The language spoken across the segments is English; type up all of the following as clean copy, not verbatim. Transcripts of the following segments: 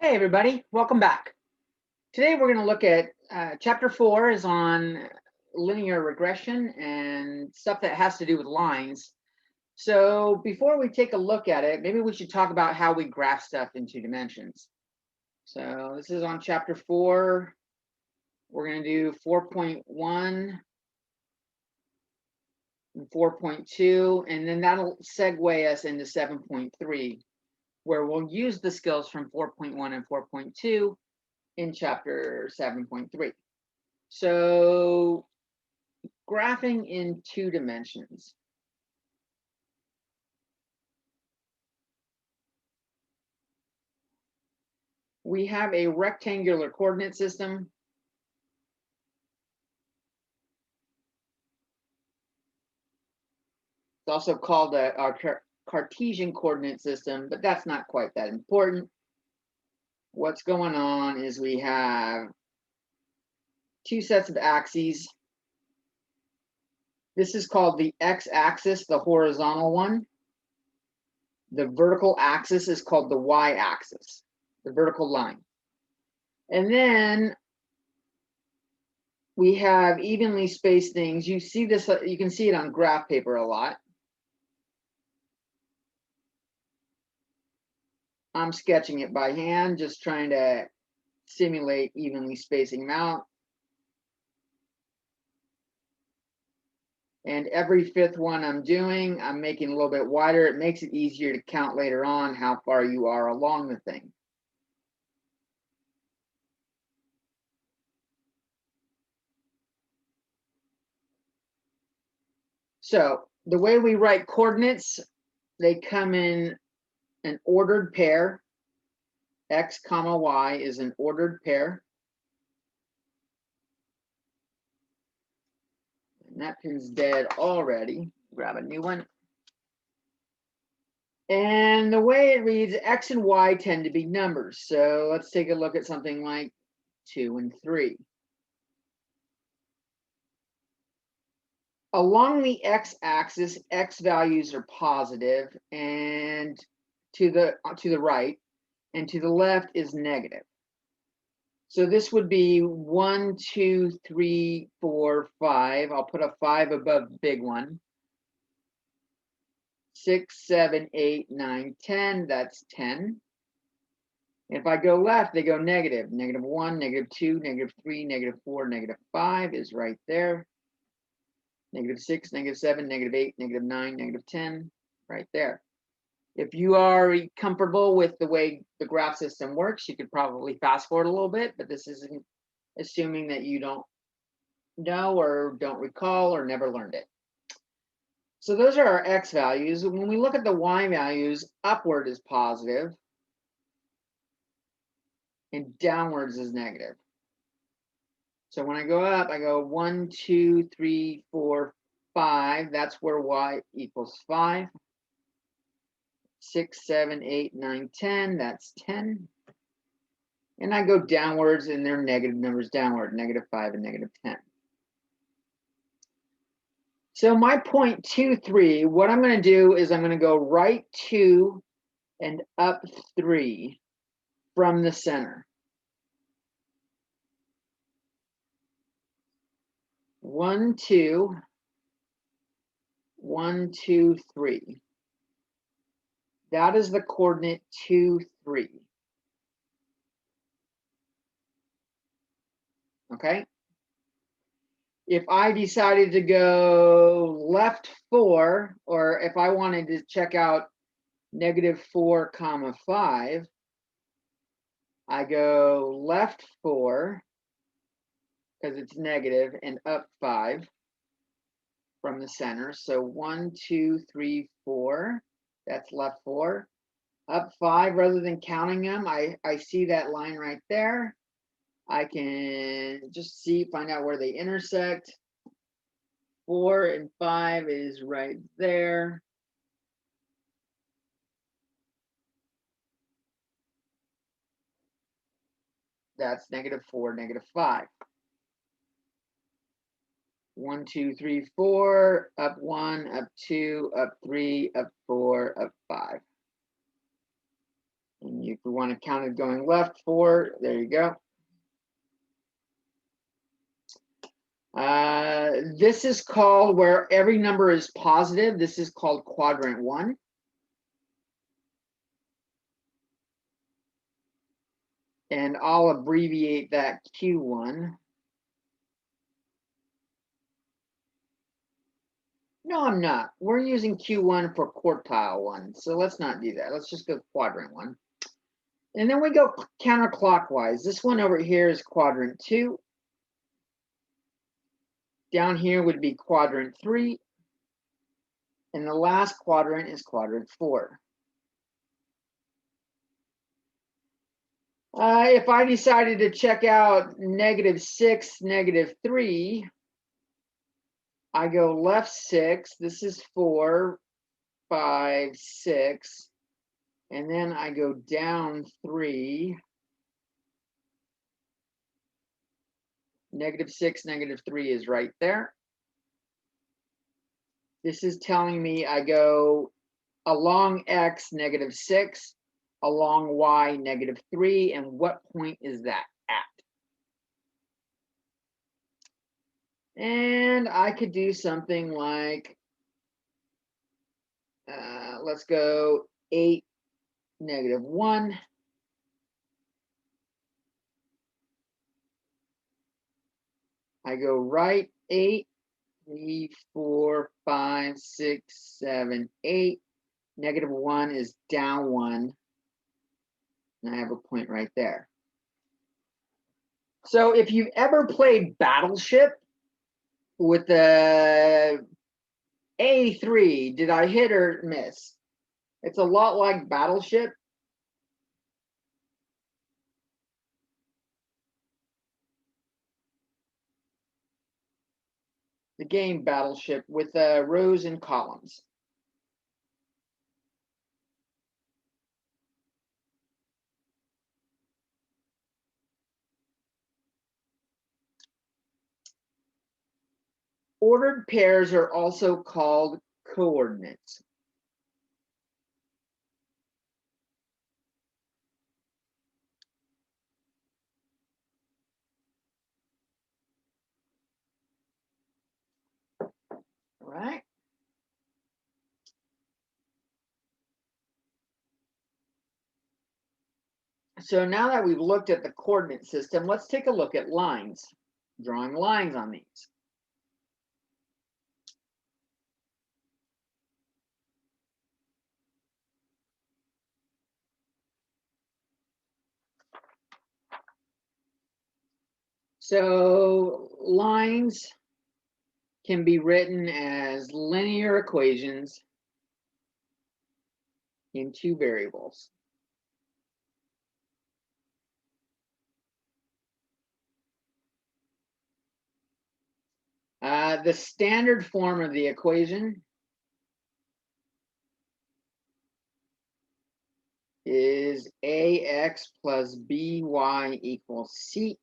Hey everybody, welcome back. Today we're going to look at chapter 4 is on linear regression and stuff that has to do with lines. So before we take a look at it, maybe we should talk about how we graph stuff in 2 dimensions. So this is on chapter 4. We're going to do 4.1 and 4.2, and then that'll segue us into 7.3, where we'll use the skills from 4.1 and 4.2 in chapter 7.3. So graphing in 2 dimensions. We have a rectangular coordinate system. It's also called our Cartesian coordinate system, but that's not quite that important. What's going on is we have 2 sets of axes. This is called the x-axis, the horizontal one. The vertical axis is called the y-axis, the vertical line. And then we have evenly spaced things. You see this, you can see it on graph paper a lot. I'm sketching it by hand, just trying to simulate evenly spacing them out. And every 5th one I'm doing, I'm making a little bit wider. It makes it easier to count later on how far you are along the thing. So the way we write coordinates, they come in an ordered pair. X comma Y is an ordered pair. And that pin's dead already. Grab a new one. And the way it reads, X and Y tend to be numbers. So let's take a look at something like 2 and 3. Along the x-axis, x values are positive, and to the right, and to the left is negative. So this would be 1, 2, 3, 4, 5. I'll put a 5 above the big one. 6, 7, 8, 9, 10. That's 10. If I go left, they go negative. Negative 1, negative 2, negative 3, negative 4, negative 5 is right there. Negative 6, negative 7, negative 8, negative 9, negative 10, right there. If you are comfortable with the way the graph system works, you could probably fast forward a little bit, but this isn't assuming that you don't know or don't recall or never learned it. So those are our x values. When we look at the y values, upward is positive and downwards is negative. So when I go up, I go 1, 2, 3, 4, 5. That's where y equals 5. 6, 7, 8, 9, 10. That's 10. And I go downwards, and they're negative numbers downward, negative 5 and negative 10. So my point 2, 3, what I'm going to do is I'm going to go right 2 and up 3 from the center. 1, 2, 1, 2, 3. That is the coordinate 2, 3. Okay? If I decided to go left 4, or if I wanted to check out negative 4 comma 5, I go left 4 because it's negative and up 5 from the center. So 1, 2, 3, 4. That's left 4. Up 5, rather than counting them, I see that line right there. I can just find out where they intersect. 4 and 5 is right there. That's negative 4, negative 5. 1, 2, 3, 4, up 1, up 2, up 3, up 4, up 5. And If we want to count it going left 4, there you go. This is called where every number is positive. This is called quadrant 1. And I'll abbreviate that Q1. No, I'm not. We're using Q1 for quartile 1. So let's not do that. Let's just go quadrant 1. And then we go counterclockwise. This one over here is quadrant 2. Down here would be quadrant 3. And the last quadrant is quadrant 4. If I decided to check out -6, -3, I go left 6. This is 4, 5, 6. And then I go down 3. -6, -3 is right there. This is telling me I go along X -6, along Y -3, and what point is that at? And I could do something like, let's go 8, -1. I go right 8, 3, 4, 5, 6, 7, 8. -1 is down 1. And I have a point right there. So if you've ever played Battleship with the A3, did I hit or miss? It's a lot like Battleship. The game Battleship with rows and columns. Ordered pairs are also called coordinates. All right. So now that we've looked at the coordinate system, let's take a look at lines, drawing lines on these. So lines can be written as linear equations in 2 variables. The standard form of the equation is ax plus by equals c,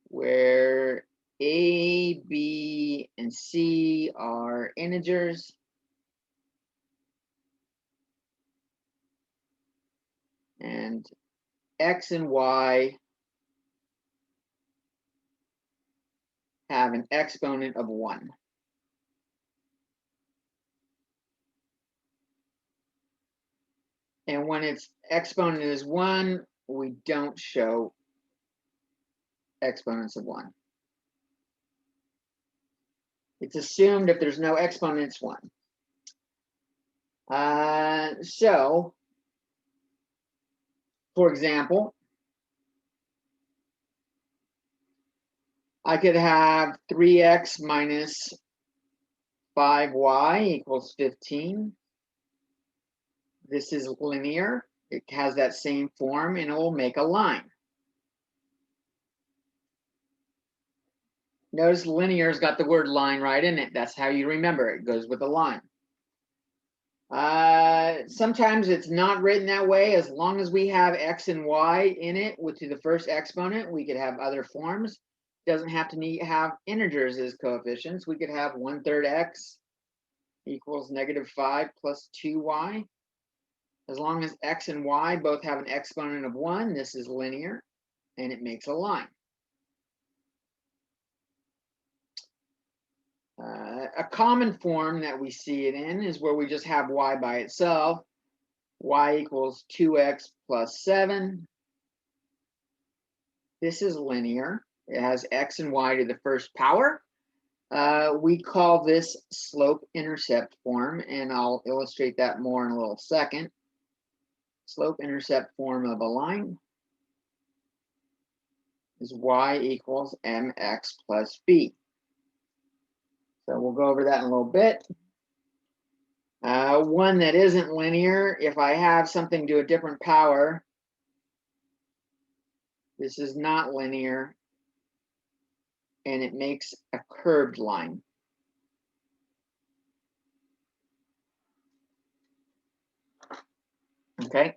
where a, b, and c are integers, and x and y have an exponent of 1. And when its exponent is 1, we don't show exponents of 1. It's assumed if there's no exponent, it's 1. So, for example, I could have 3x minus 5y equals 15. This is linear. It has that same form, and it will make a line. Notice linear's got the word line right in it. That's how you remember it. It goes with a line. Sometimes it's not written that way. As long as we have x and y in it to the first exponent, we could have other forms. It doesn't have to have integers as coefficients. We could have 1/3 x equals -5 plus 2y. As long as x and y both have an exponent of 1, this is linear, and it makes a line. A common form that we see it in is where we just have y by itself. Y equals 2x plus 7. This is linear. It has x and y to the first power. We call this slope-intercept form, and I'll illustrate that more in a little second. Slope-intercept form of a line is y equals mx plus b. So we'll go over that in a little bit. One that isn't linear, if I have something to a different power, this is not linear, and it makes a curved line. Okay.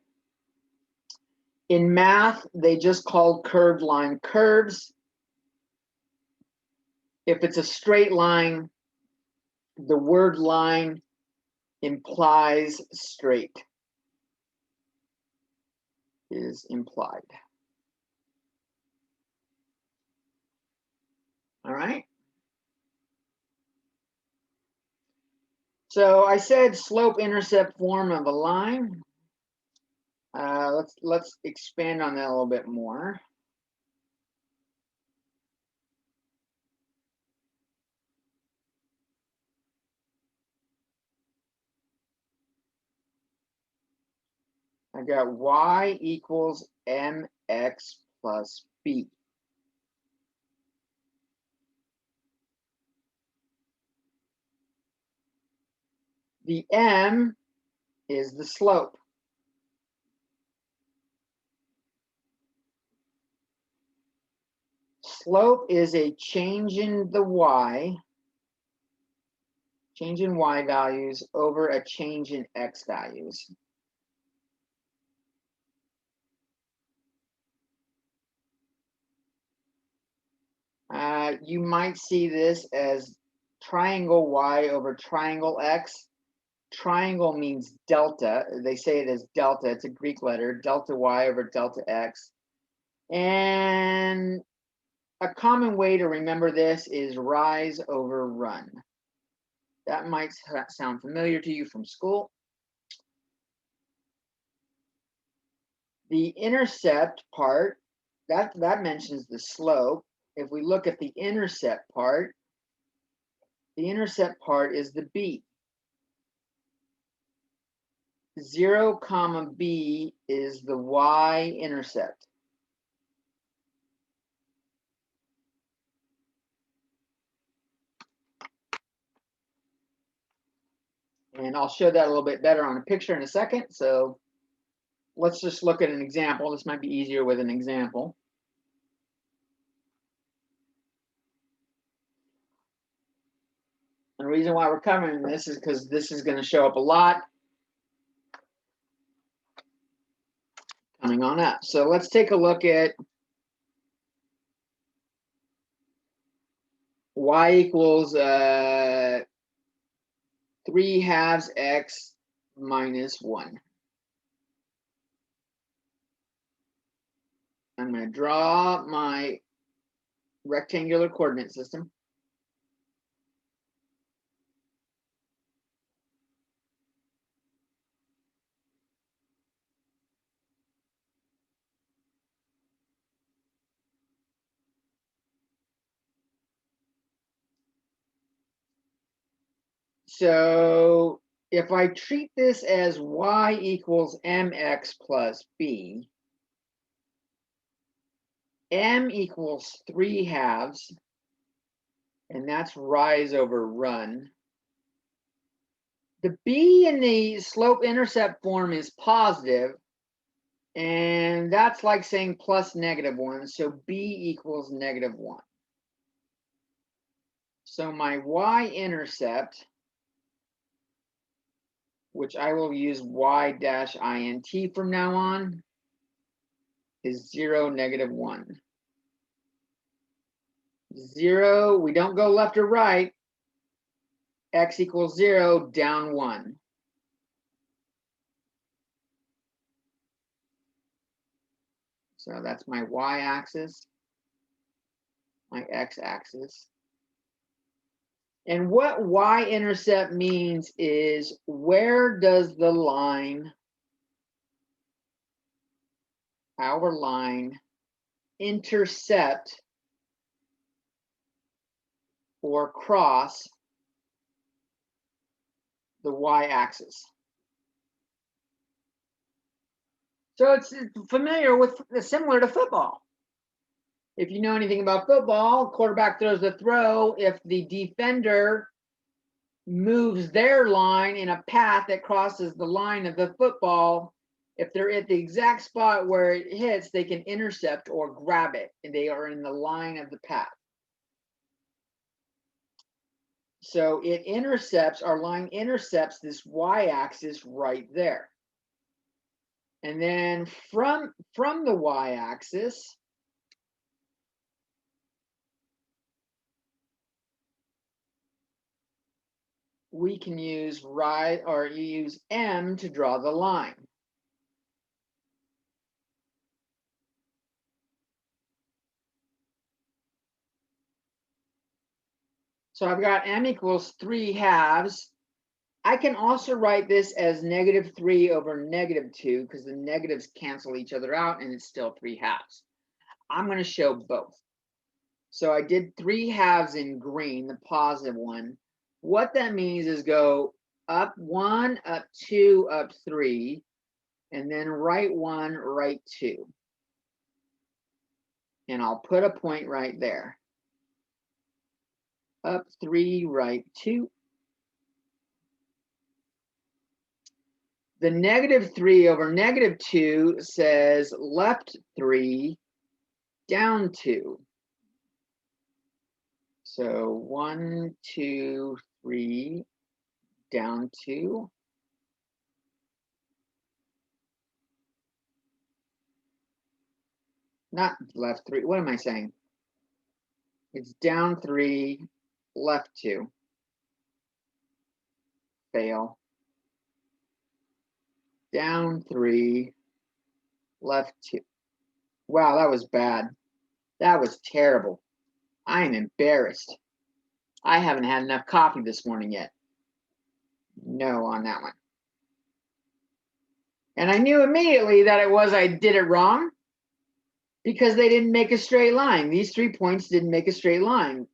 In math, they just called curved line curves. If it's a straight line, the word line implies straight is implied. All right. So I said slope-intercept form of a line. Let's expand on that a little bit more. I got y equals mx plus b. The m is the slope. Slope is a change in the y, change in y values over a change in x values. You might see this as triangle y over triangle x. Triangle means delta. They say it as delta. It's a Greek letter, delta y over delta x. And a common way to remember this is rise over run. That might sound familiar to you from school. The intercept part, that mentions the slope. If we look at the intercept part is the b. 0, comma b is the y-intercept. And I'll show that a little bit better on a picture in a second. So let's just look at an example. This might be easier with an example. And the reason why we're covering this is because this is going to show up a lot coming on up. So let's take a look at y equals 3/2 x minus 1. I'm going to draw my rectangular coordinate system. So if I treat this as y equals mx plus b, m equals 3/2, and that's rise over run. The b in the slope-intercept form is positive, and that's like saying plus -1, so b equals -1. So my y-intercept, which I will use y-int from now on, is 0, -1. 0, we don't go left or right. X equals 0, down 1. So that's my y-axis, my x-axis. And what y-intercept means is, where does the line, our line, intercept or cross the y-axis? So it's familiar with, similar to football. If you know anything about football, quarterback throws the throw. If the defender moves their line in a path that crosses the line of the football, if they're at the exact spot where it hits, they can intercept or grab it, and they are in the line of the path. So it intercepts, our line intercepts this y-axis right there. And then from the y-axis, we can use use M to draw the line. So I've got M equals 3/2. I can also write this as -3 over -2 because the negatives cancel each other out and it's still 3/2. I'm going to show both. So I did 3/2 in green, the positive one. What that means is go up 1, up 2, up 3, and then right 1, right 2. And I'll put a point right there. Up 3, right 2. The -3 over -2 says left 3, down 2. So 1, 2, 3, down 2. Not left 3. What am I saying? It's down 3, left 2. Fail. Down 3, left 2. Wow, that was bad. That was terrible. I am embarrassed. I haven't had enough coffee this morning yet. No on that one. And I knew immediately that I did it wrong because they didn't make a straight line. These 3 points didn't make a straight line.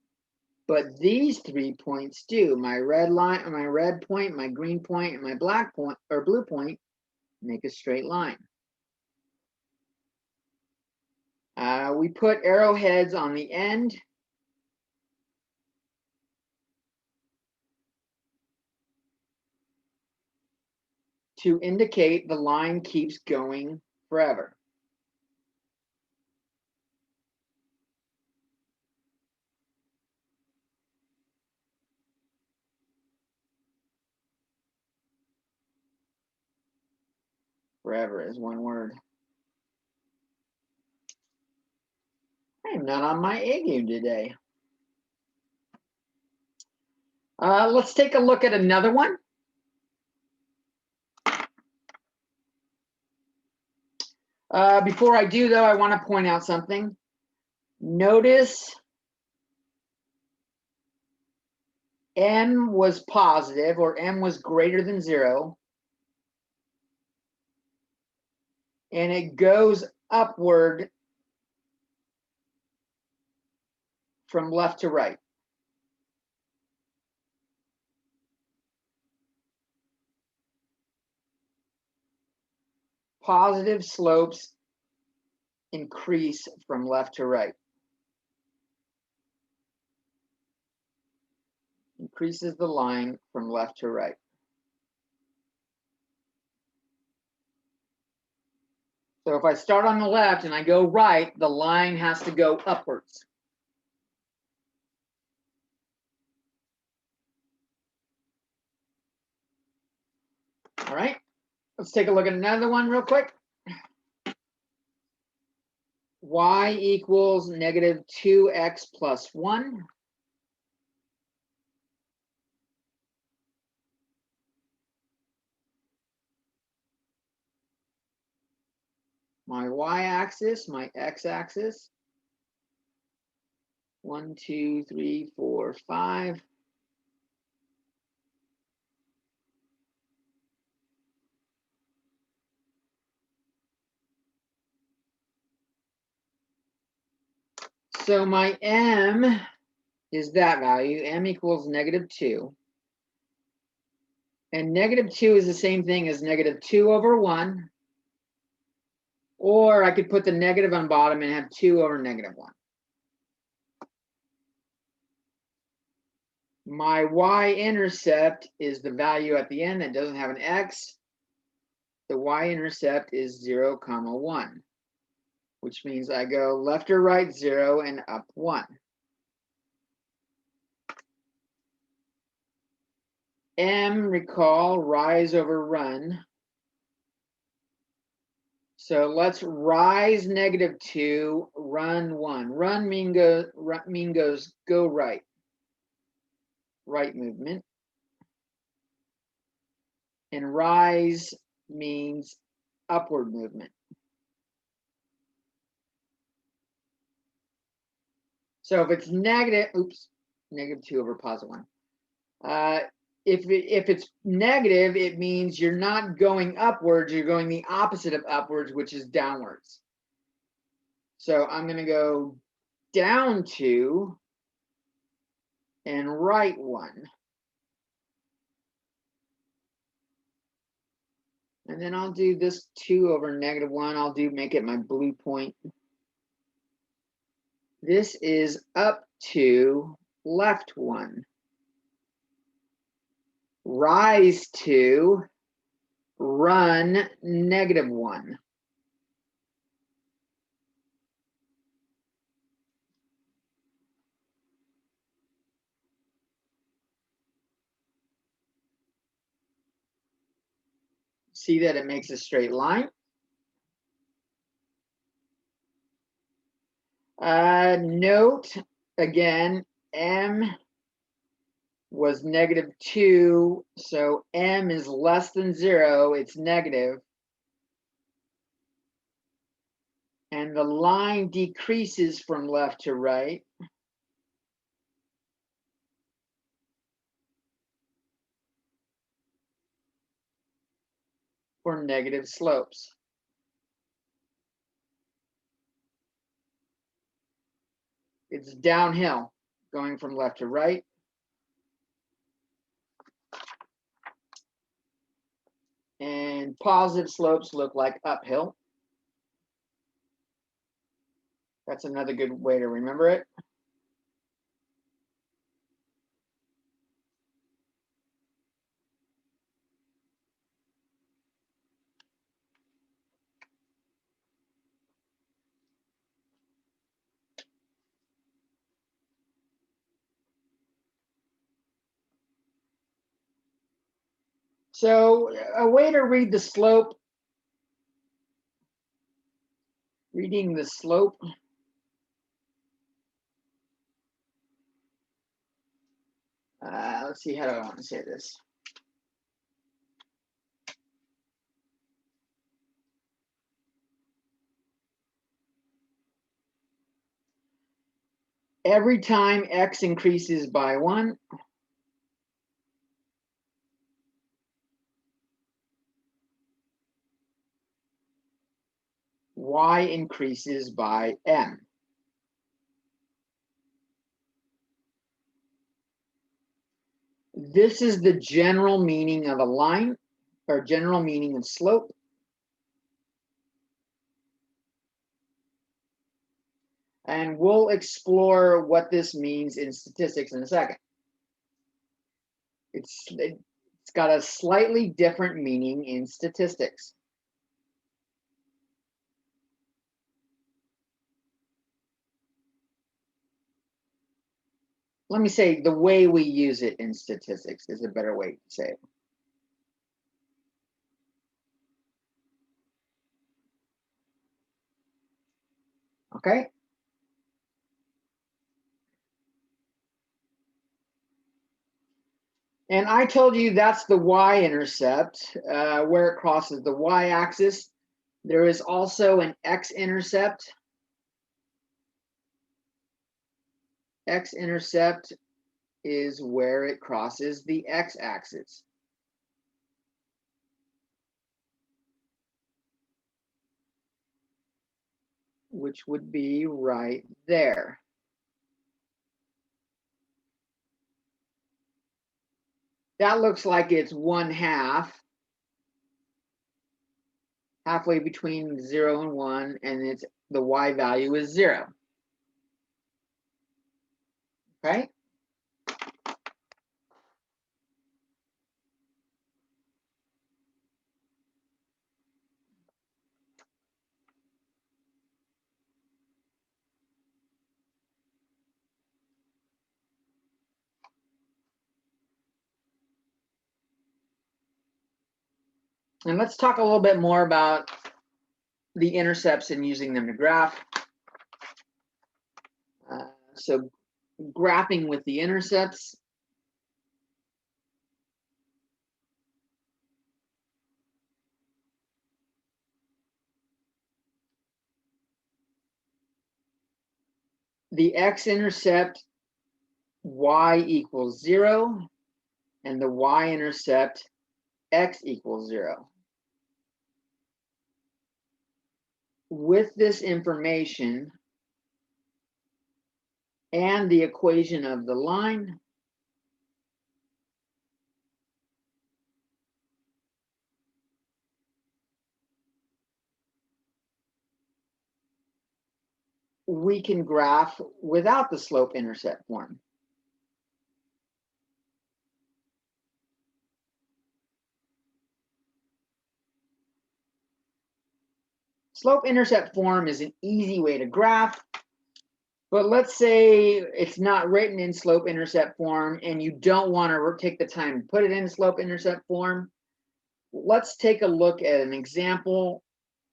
But these 3 points do. My red line, my red point, my green point, and my black point or blue point make a straight line. We put arrowheads on the end. To indicate the line keeps going forever. Forever is one word. I am not on my A game today. Let's take a look at another one. Before I do, though, I want to point out something. Notice M was positive, or M was greater than 0. And it goes upward from left to right. Positive slopes increase from left to right. Increases the line from left to right. So if I start on the left and I go right, the line has to go upwards. All right, let's take a look at another one real quick. Y equals -2x plus 1. my y-axis, my x-axis. 1, 2, 3, 4, 5. So my m is that value. M equals -2. And -2 is the same thing as -2/1. Or I could put the negative on bottom and have 2/-1. My y-intercept is the value at the end that doesn't have an x. The y-intercept is 0, 1, which means I go left or right 0 and up 1. M, recall, rise over run. So let's rise -2, run 1. Run goes go right. Right movement. And rise means upward movement. So if it's negative, oops, -2 over +1. If it's negative, it means you're not going upwards, you're going the opposite of upwards, which is downwards. So I'm going to go down 2 and right 1. And then I'll do this 2 over -1. I'll make it my blue point. This is up 2, left 1. Rise 2, run -1. See that it makes a straight line. Note again, M was -2, so M is less than 0, it's negative. And the line decreases from left to right. For negative slopes. It's downhill, going from left to right. And positive slopes look like uphill. That's another good way to remember it. So a way to read the slope, reading the slope. Let's see, how do I want to say this? Every time x increases by 1, y increases by m. This is the general meaning of a line, or general meaning of slope. And we'll explore what this means in statistics in a second. It's got a slightly different meaning in statistics. Let me say the way we use it in statistics is a better way to say it. Okay. And I told you that's the y-intercept, where it crosses the y-axis. There is also an x-intercept. X-intercept is where it crosses the x-axis, which would be right there. That looks like it's 1/2, halfway between 0 and 1, and it's the y value is 0. Okay? And let's talk a little bit more about the intercepts and using them to graph. So graphing with the intercepts. The x-intercept, y equals 0, and the y-intercept, x equals 0. With this information and the equation of the line, we can graph without the slope-intercept form. Slope-intercept form is an easy way to graph, but let's say it's not written in slope-intercept form and you don't want to take the time to put it in slope-intercept form. Let's take a look at an example.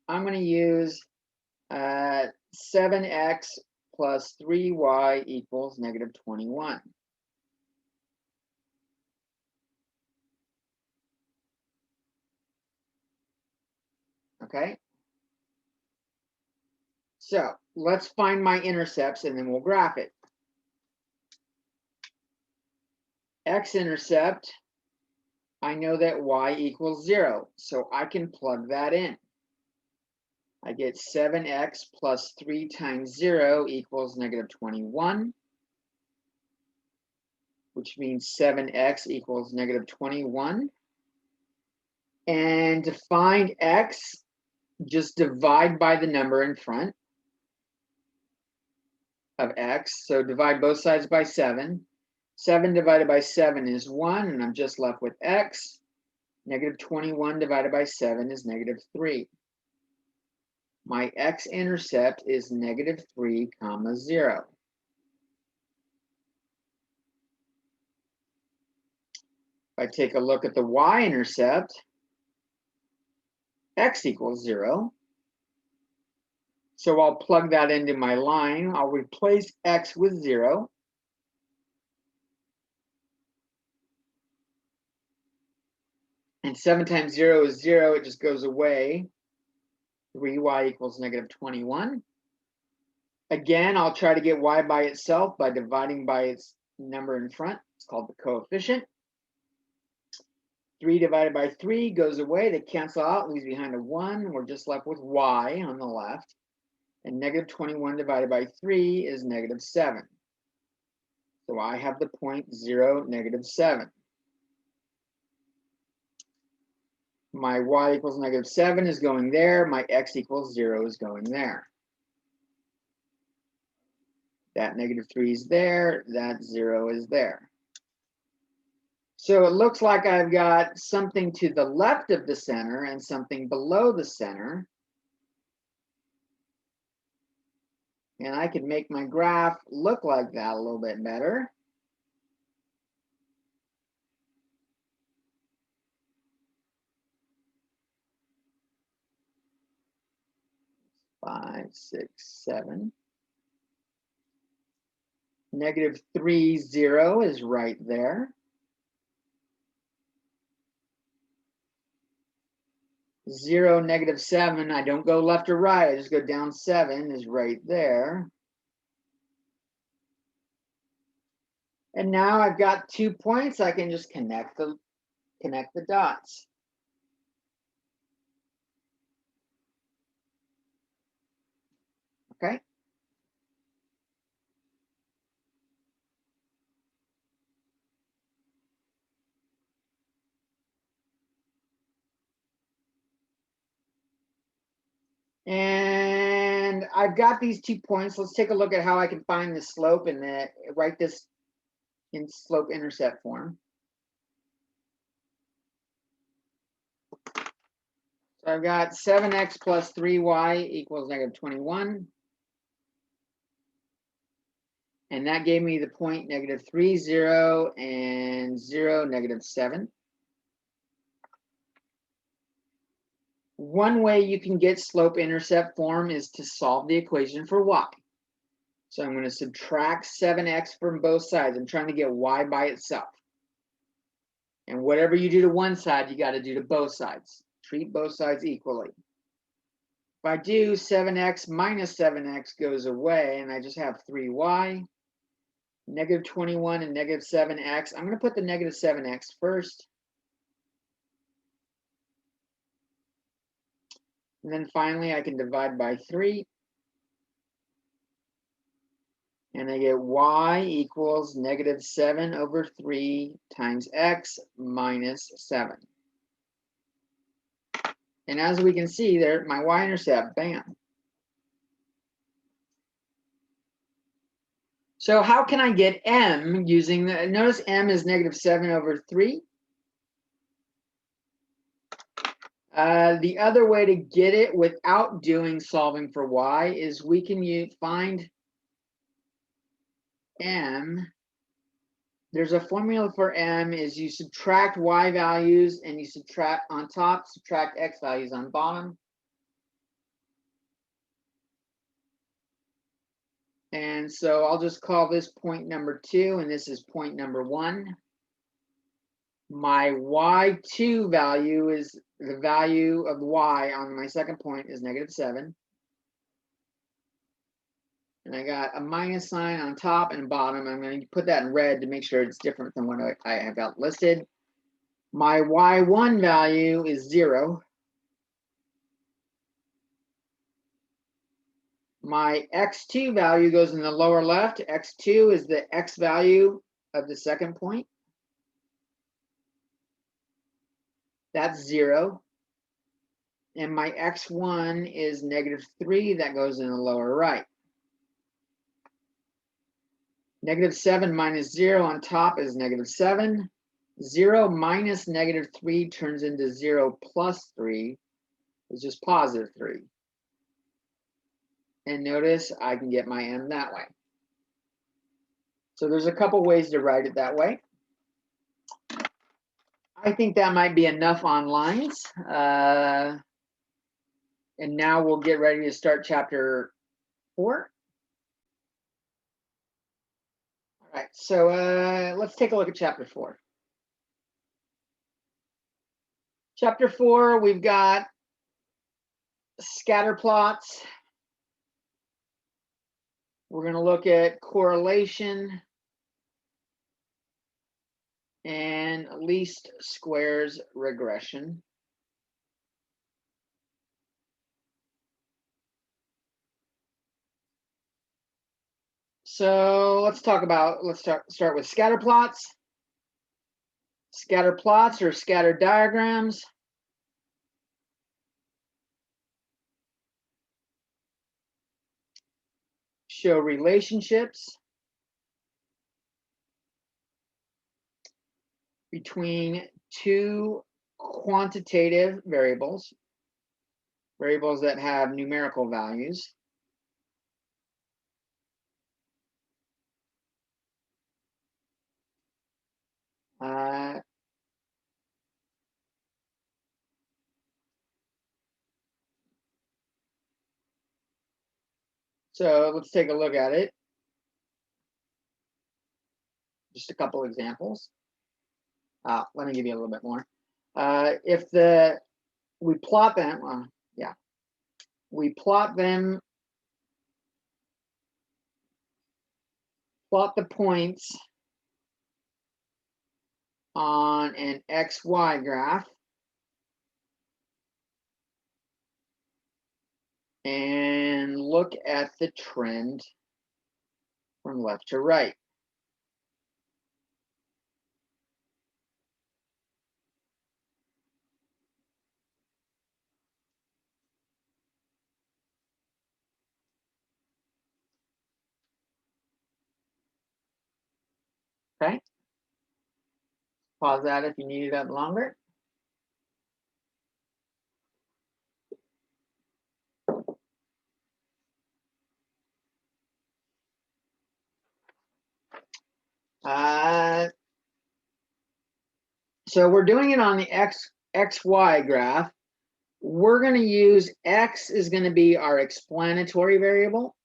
I'm going to use 7x plus 3y equals -21. Okay? So let's find my intercepts and then we'll graph it. X-intercept, I know that y equals 0, so I can plug that in. I get 7x plus 3 times 0 equals -21, which means 7x equals -21. And to find x, just divide by the number in front of x. So divide both sides by 7. 7 divided by 7 is 1, and I'm just left with x. -21 divided by 7 is -3. My x-intercept is -3, 0. If I take a look at the y-intercept, x equals 0. So I'll plug that into my line. I'll replace x with 0. And 7 times 0 is 0. It just goes away. 3y equals -21. Again, I'll try to get y by itself by dividing by its number in front. It's called the coefficient. 3 divided by 3 goes away. They cancel out, leaves behind a 1. We're just left with y on the left. And -21 divided by 3 is -7. So I have the point 0, -7. My y equals -7 is going there. My x equals 0 is going there. That -3 is there. That 0 is there. So it looks like I've got something to the left of the center and something below the center. And I can make my graph look like that a little bit better. Five, 6, 7. -3, 0 is right there. 0, -7. I don't go left or right. I just go down 7 is right there. And now I've got 2 points. I can just connect the dots. Okay. And I've got these 2 points. Let's take a look at how I can find the slope and write this in slope intercept form. So I've got 7x plus 3y equals -21. And that gave me the point -3, 0, and 0, -7. One way you can get slope intercept form is to solve the equation for y. So I'm going to subtract 7x from both sides. I'm trying to get y by itself. And whatever you do to one side, you got to do to both sides. Treat both sides equally. If I do, 7x minus 7x goes away, and I just have 3y. -21 and -7x. I'm going to put the -7x first. And then finally, I can divide by 3. And I get y equals -7/3 times x minus 7. And as we can see there, my y-intercept, bam. So how can I get m using the, notice m is -7/3. The other way to get it without solving for y is we can find m. There's a formula for m is you subtract y values and you subtract on top, subtract x values on bottom. And so I'll just call this point number 2 and this is point number 1. My y2 value is the value of y on my second point is -7. And I got a minus sign on top and bottom. I'm going to put that in red to make sure it's different than what I have got listed. My y1 value is 0. My x2 value goes in the lower left. x2 is the x value of the second point. That's 0. And my x1 is -3. That goes in the lower right. -7 minus 0 on top is -7. 0 minus -3 turns into 0 plus 3. It's just +3. And notice I can get my m that way. So there's a couple ways to write it that way. I think that might be enough on lines. And now we'll get ready to start chapter 4. All right, so let's take a look at chapter 4. Chapter 4, we've got scatter plots. We're going to look at correlation and least squares regression. So let's start with scatter plots. Scatter plots or scatter diagrams. Show relationships between two quantitative variables that have numerical values. So let's take a look at it. Just a couple examples. Let me give you a little bit more. If the we plot them, yeah, we plot them, plot the points on an XY graph and look at the trend from left to right. Okay. Pause that if you need it up longer. So we're doing it on the XY graph. We're going to use X is going to be our explanatory variable.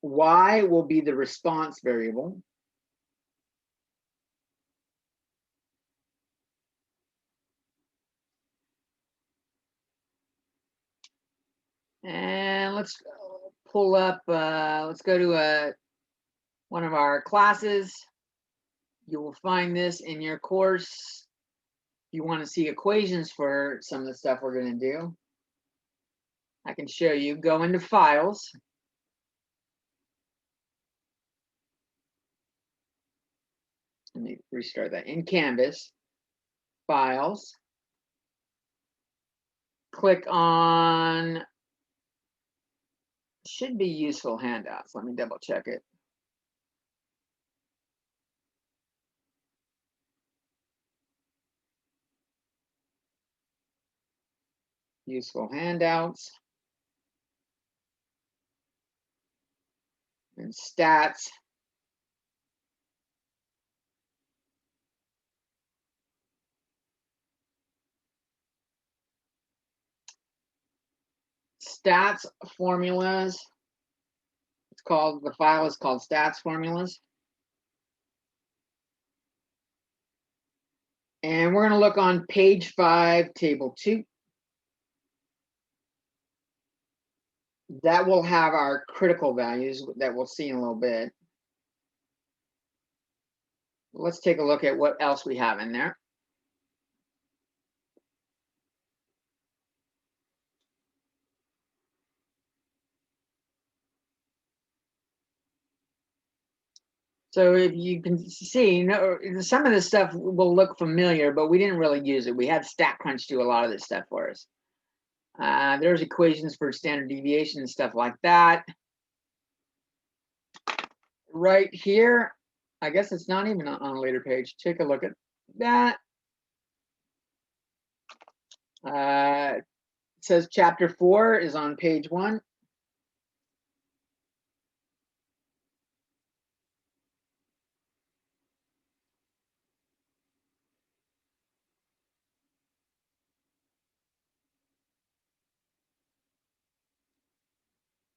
Y will be the response variable. And let's pull up, let's go to one of our classes. You will find this in your course. You want to see equations for some of the stuff we're going to do. I can show you. Go into Files. Let me restart that. In Canvas, Files. Click on, should be Useful Handouts. Let me double check it. Useful Handouts. And Stats. Stats Formulas. It's called, the file is called Stats Formulas. And we're going to look on page 5, table 2. That will have our critical values that we'll see in a little bit. Let's take a look at what else we have in there. So if you can see, some of this stuff will look familiar, but we didn't really use it. We had Statcrunch do a lot of this stuff for us. There's equations for standard deviation and stuff like that. Right here, I guess it's not even on a later page. Take a look at that. It says chapter 4 is on page 1.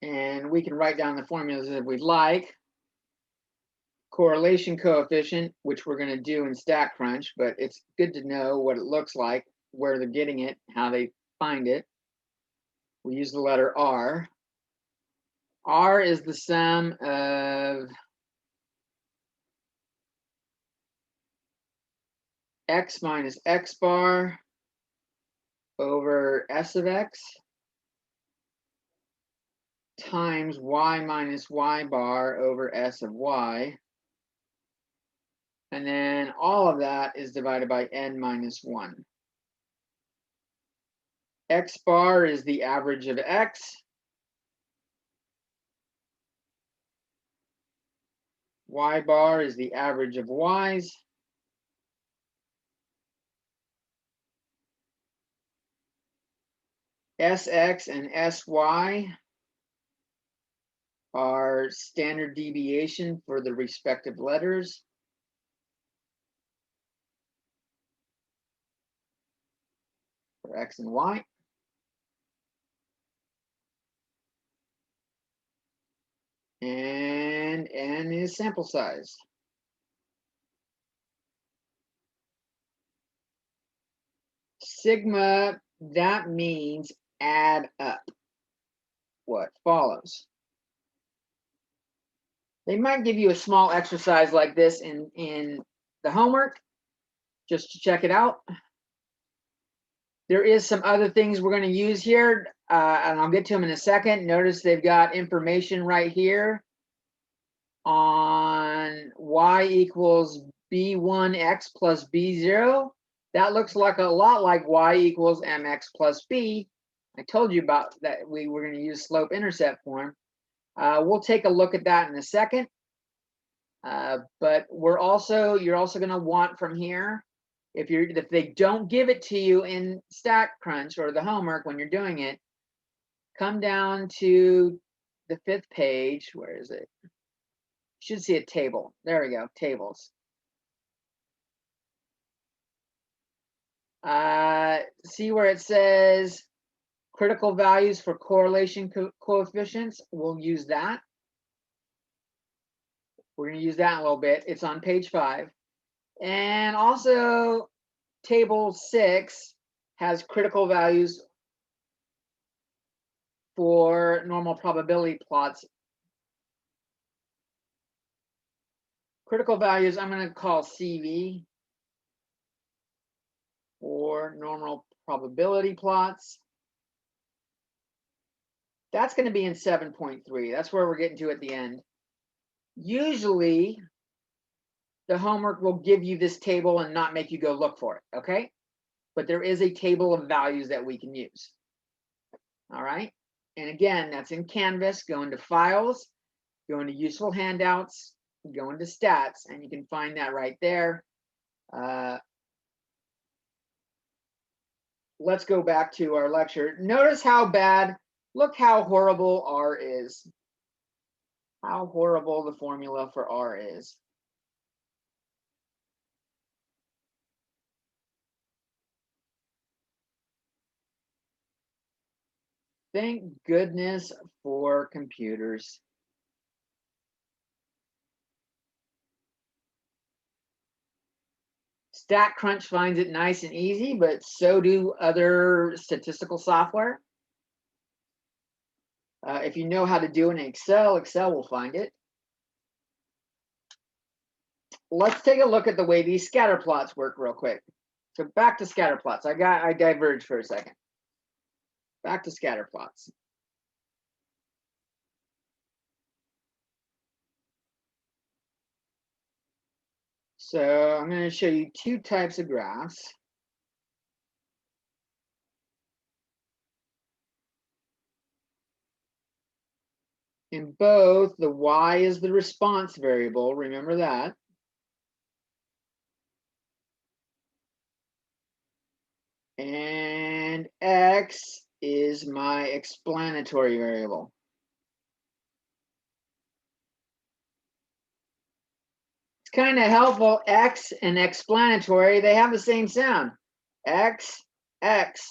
And we can write down the formulas if we'd like. Correlation coefficient, which we're going to do in Statcrunch, but it's good to know what it looks like, where they're getting it, how they find it. We use the letter R. R is the sum of X minus X bar over S of X times Y minus Y bar over S of Y. And then all of that is divided by N minus 1. X bar is the average of X. Y bar is the average of Y's. SX and SY are standard deviation for the respective letters. For X and Y. And N is sample size. sigma, that means add up what follows. They might give you a small exercise like this in the homework, just to check it out. There is some other things we're going to use here, and I'll get to them in a second. Notice they've got information right here on y equals b1x plus b0. That looks like a lot like y equals mx plus b. I told you about that we were going to use slope intercept form. We'll take a look at that in a second. But you're also going to want from here, if they don't give it to you in Statcrunch or the homework when you're doing it, come down to the 5th page. Where is it? You should see a table. There we go, tables. See where it says critical values for correlation coefficients? We'll use that. We're going to use that in a little bit. It's on page 5. And also, table 6 has critical values for normal probability plots. Critical values, I'm going to call CV for normal probability plots. That's going to be in 7.3. That's where we're getting to at the end. Usually, the homework will give you this table and not make you go look for it, okay? But there is a table of values that we can use. All right? And again, that's in Canvas. Go into Files, go into Useful Handouts, go into Stats, and you can find that right there. Let's go back to our lecture. Notice how bad, look how horrible R is. How horrible the formula for R is. Thank goodness for computers. Statcrunch finds it nice and easy, but so do other statistical software. If you know how to do it in Excel, Excel will find it. Let's take a look at the way these scatter plots work real quick. So back to scatter plots. I diverged for a second. Back to scatter plots. So I'm going to show you 2 types of graphs. In both, the y is the response variable. Remember that. And x is my explanatory variable. It's kind of helpful. X and explanatory, they have the same sound. X, X.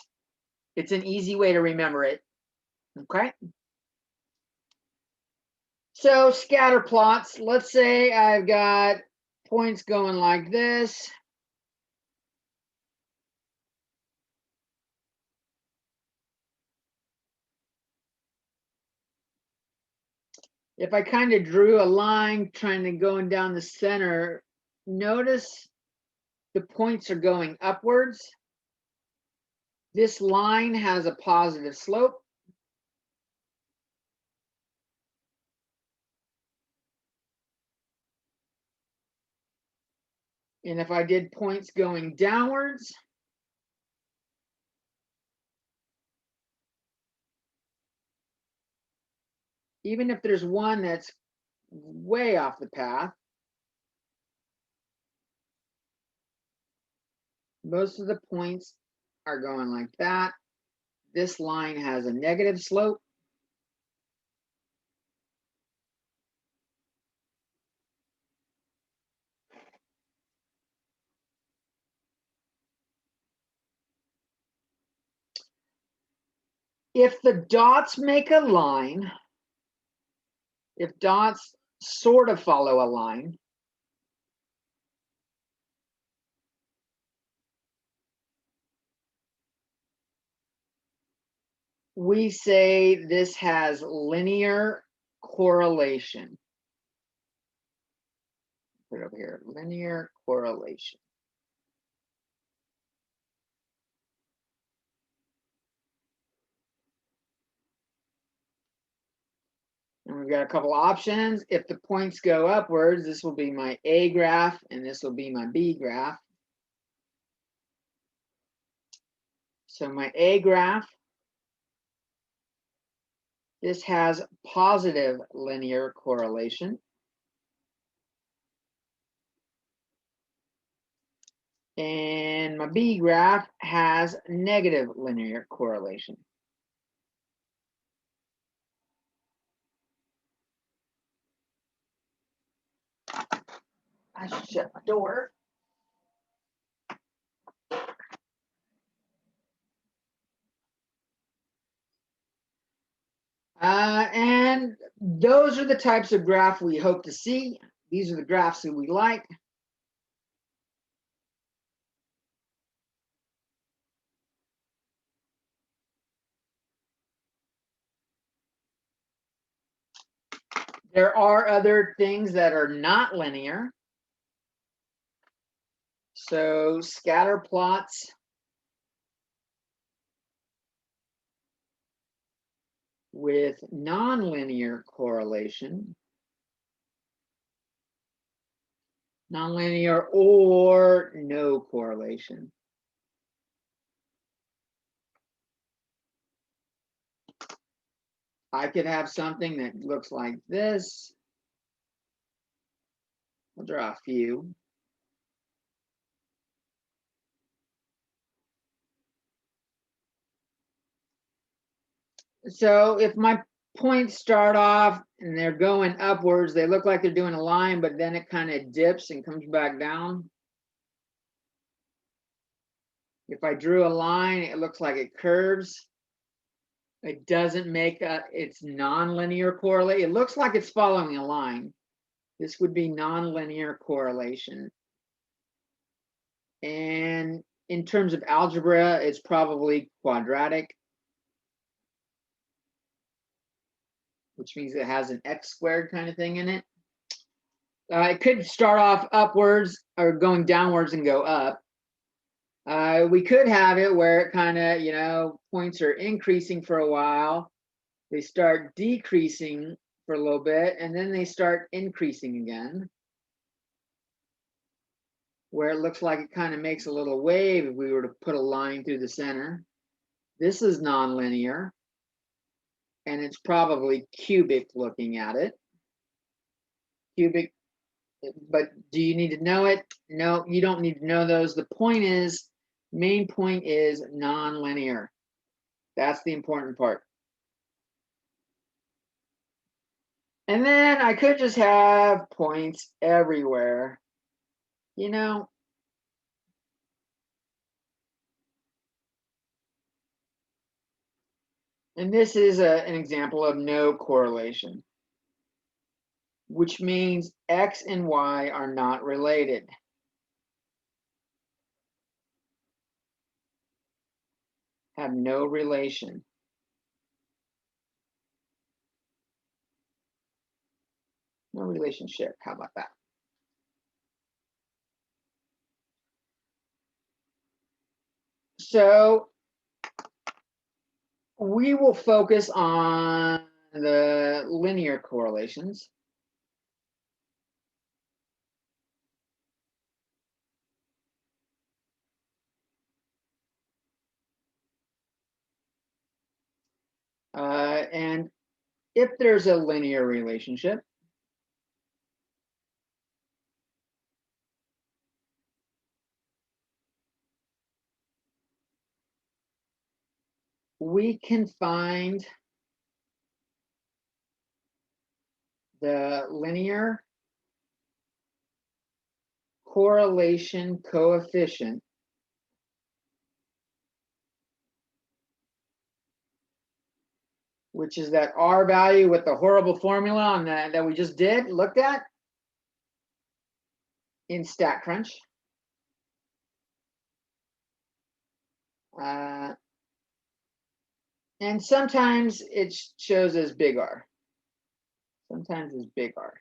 It's an easy way to remember it. Okay. So scatter plots, let's say I've got points going like this. If I kind of drew a line trying to go down the center, notice the points are going upwards. This line has a positive slope. And if I did points going downwards, even if there's one that's way off the path, most of the points are going like that. This line has a negative slope. If the dots make a line, if dots sort of follow a line, we say this has linear correlation. Put it over here, linear correlation. And we've got a couple options. If the points go upwards, this will be my A graph, and this will be my B graph. So my A graph, this has positive linear correlation. And my B graph has negative linear correlation. I should shut my door. And those are the types of graph we hope to see. These are the graphs that we like. There are other things that are not linear. So scatter plots with nonlinear correlation, nonlinear or no correlation. I could have something that looks like this. I'll draw a few. So if my points start off and they're going upwards, they look like they're doing a line, but then it kind of dips and comes back down. If I drew a line, it looks like it curves. It doesn't make it's nonlinear correlate. It looks like it's following a line. This would be nonlinear correlation. And in terms of algebra, it's probably quadratic, which means it has an x squared kind of thing in it. It could start off upwards or going downwards and go up. We could have it where it kind of, you know, points are increasing for a while. They start decreasing for a little bit, and then they start increasing again, where it looks like it kind of makes a little wave if we were to put a line through the center. This is nonlinear, and it's probably cubic looking at it. Cubic, but do you need to know it? No, you don't need to know those. The point is, main point is nonlinear. That's the important part. And then I could just have points everywhere, you know. And this is an example of no correlation, which means X and Y are not related. Have no relation. No relationship. How about that? So we will focus on the linear correlations. And if there's a linear relationship, we can find the linear correlation coefficient which is that R value with the horrible formula on that we just looked at in Statcrunch. And sometimes it shows as big R. Sometimes it's big R.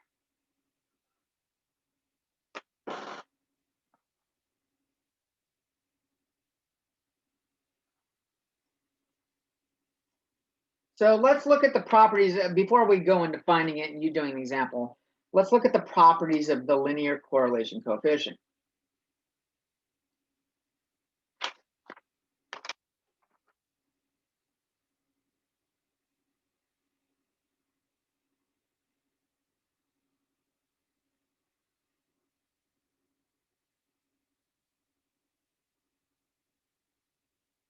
So let's look at the properties before we go into finding it and you doing an example. Let's look at the properties of the linear correlation coefficient.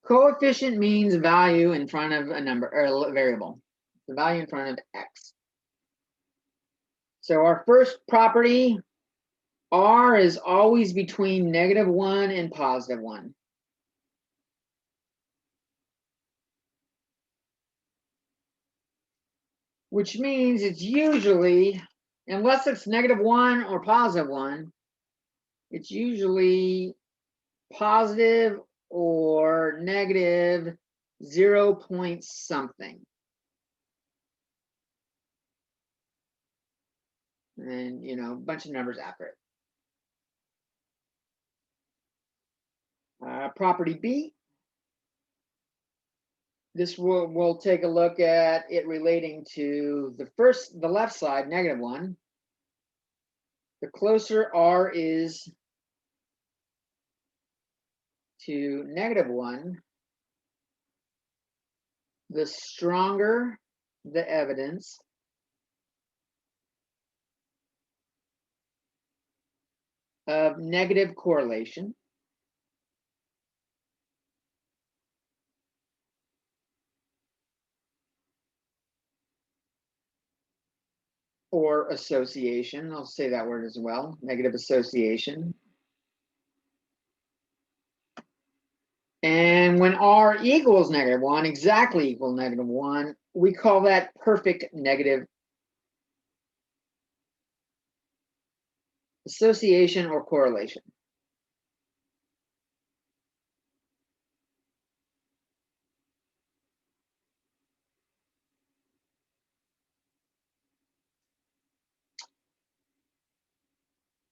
Coefficient means value in front of a number or a variable. The value in front of x. So our first property, R is always between -1 and +1. Which means it's usually, unless it's -1 or +1, it's usually positive or negative 0 point something. And, you know, a bunch of numbers after it. Property B. This we'll take a look at it relating to the left side, -1. The closer R is to -1, the stronger the evidence of negative correlation. Or association, I'll say that word as well, negative association. And when R equals -1, exactly equal -1, we call that perfect negative association or correlation.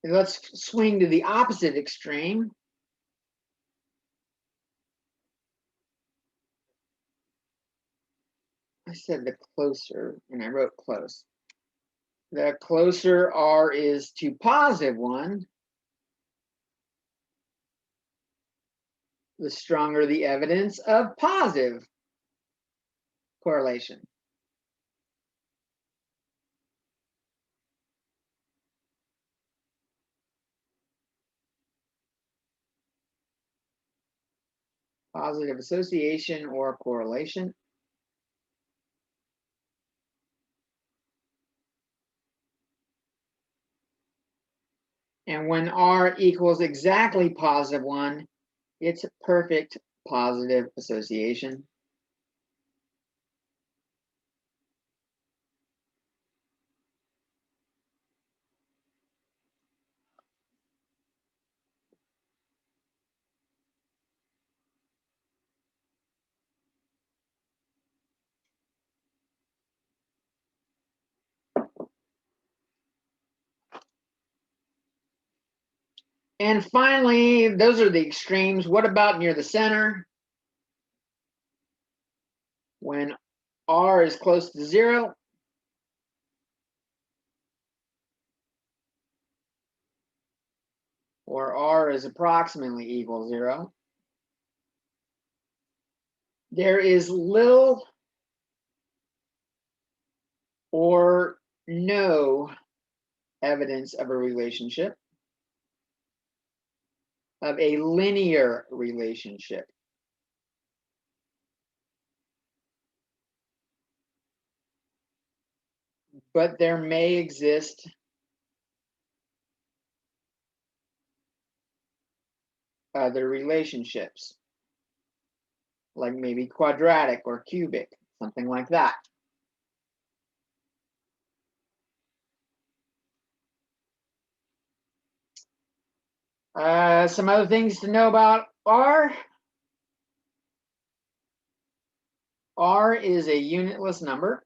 And let's swing to the opposite extreme. I said the closer, and I wrote close. The closer R is to +1, the stronger the evidence of positive correlation. Positive association or correlation. And when R equals exactly +1, it's perfect positive association. And finally, those are the extremes. What about near the center? When R is close to 0, or R is approximately equal 0, there is little or no evidence of a relationship, of a linear relationship. But there may exist other relationships, like maybe quadratic or cubic, something like that. Some other things to know about R. R is a unitless number.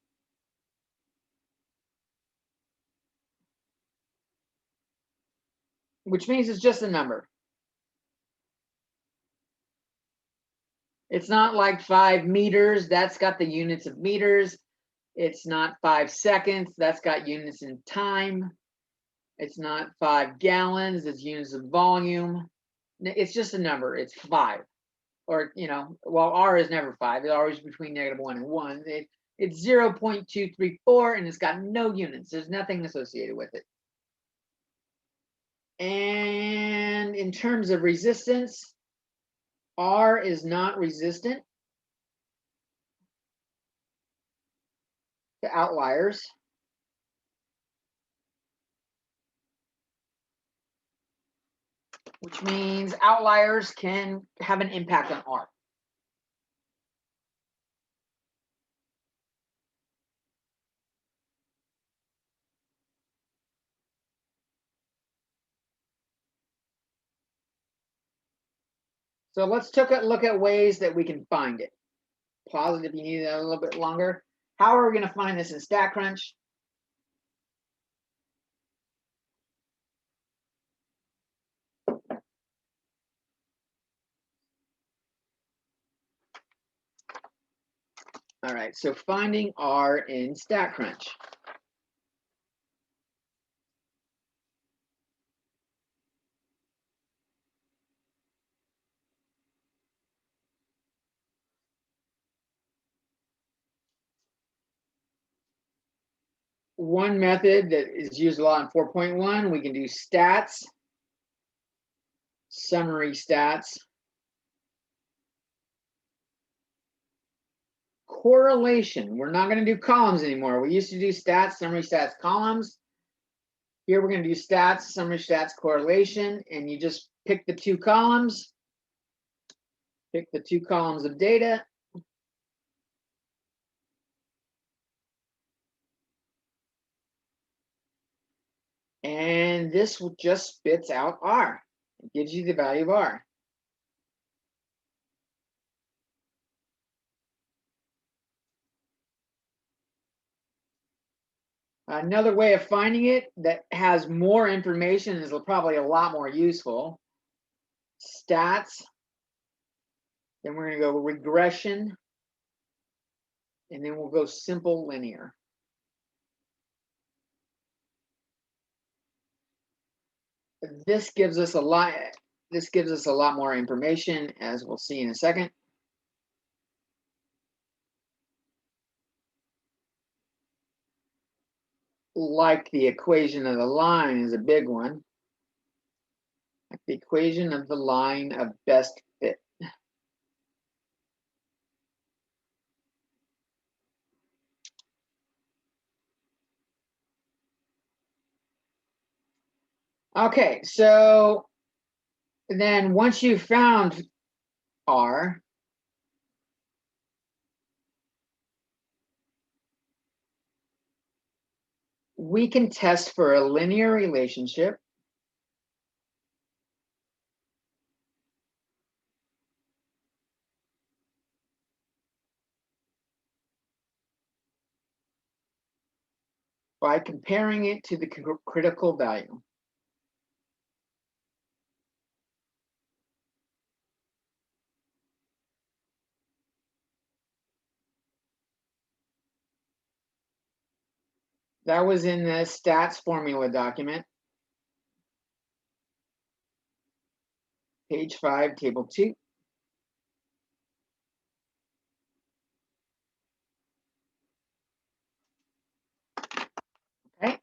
Which means it's just a number. It's not like 5 meters, that's got the units of meters. It's not 5 seconds, that's got units in time. It's not 5 gallons, it's units of volume. It's just a number, it's 5. Or, you know, well, R is never 5, it's always between -1 and 1. It's 0.234 and it's got no units, there's nothing associated with it. And in terms of resistance, R is not resistant to outliers. Which means outliers can have an impact on R. So let's take a look at ways that we can find it. Pause it if you need it a little bit longer. How are we going to find this in Statcrunch? All right, so finding R in Statcrunch. One method that is used a lot in 4.1, we can do stats, summary stats, correlation. We're not going to do columns anymore. We used to do stats, summary stats, columns. Here we're going to do stats, summary stats, correlation, and you just pick the 2 columns. Pick the 2 columns of data. And this just spits out R. It gives you the value of R. Another way of finding it that has more information is probably a lot more useful. Stats. Then we're going to go regression. And then we'll go simple linear. This gives us a lot. This gives us a lot more information, as we'll see in a second. Like the equation of the line is a big one. Like the equation of the line of best fit. Okay, so then once you've found R, we can test for a linear relationship by comparing it to the critical value. That was in the stats formula document. Page 5, table 2. Okay.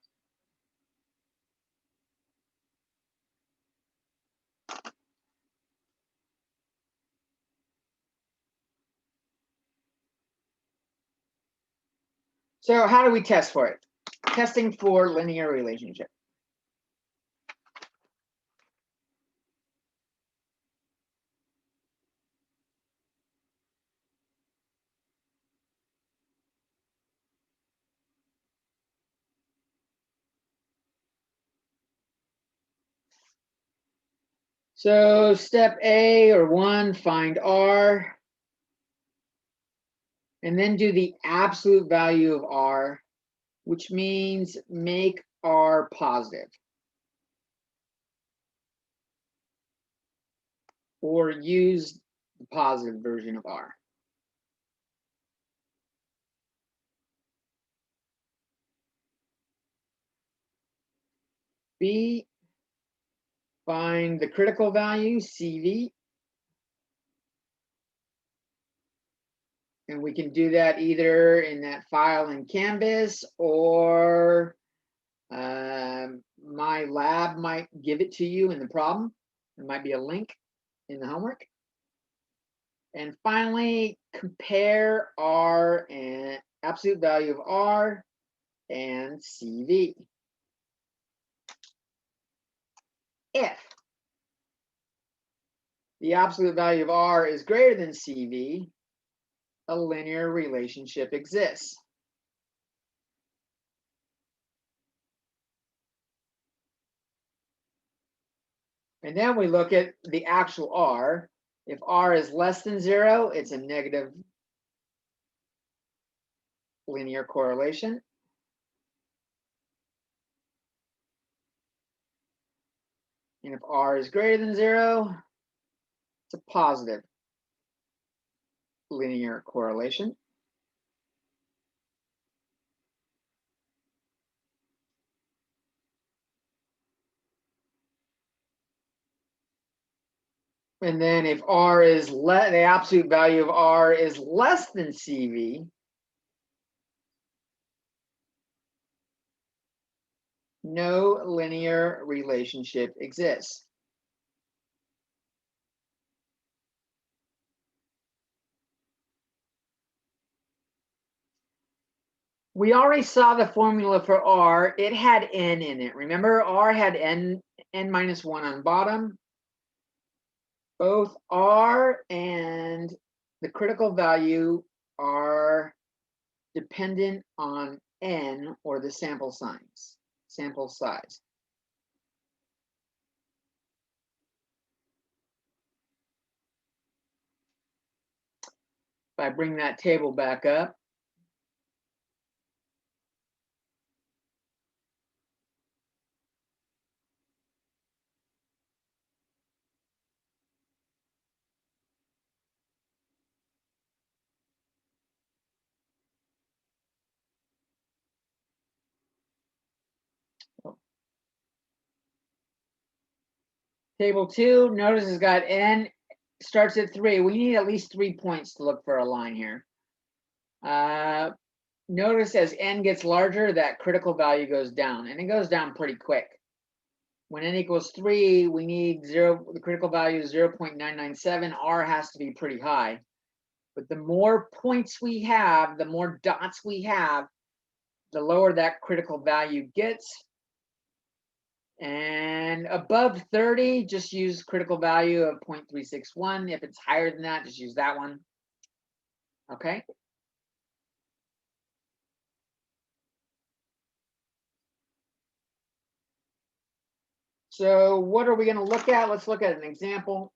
So how do we test for it? Testing for linear relationship. So step A or 1, find R. And then do the absolute value of R, which means make R positive. Or use the positive version of R. B, find the critical value, CV. And we can do that either in that file in Canvas, or my lab might give it to you in the problem. There might be a link in the homework. And finally, compare R and absolute value of R and CV. If the absolute value of R is greater than CV, a linear relationship exists. And then we look at the actual R. If R is less than 0, it's a negative linear correlation. And if R is greater than 0, it's a positive linear correlation. And then if R is the absolute value of R is less than CV, no linear relationship exists. We already saw the formula for R. It had N in it. Remember, R had N minus 1 on bottom. Both R and the critical value are dependent on N, or the sample size. If I bring that table back up, table 2, notice it's got N, starts at 3. We need at least 3 points to look for a line here. Notice as N gets larger, that critical value goes down, and it goes down pretty quick. When N equals 3, we need 0, the critical value is 0.997. R has to be pretty high. But the more points we have, the more dots we have, the lower that critical value gets. And above 30, just use critical value of 0.361. If it's higher than that, just use that one. Okay. So what are we going to look at? Let's look at an example.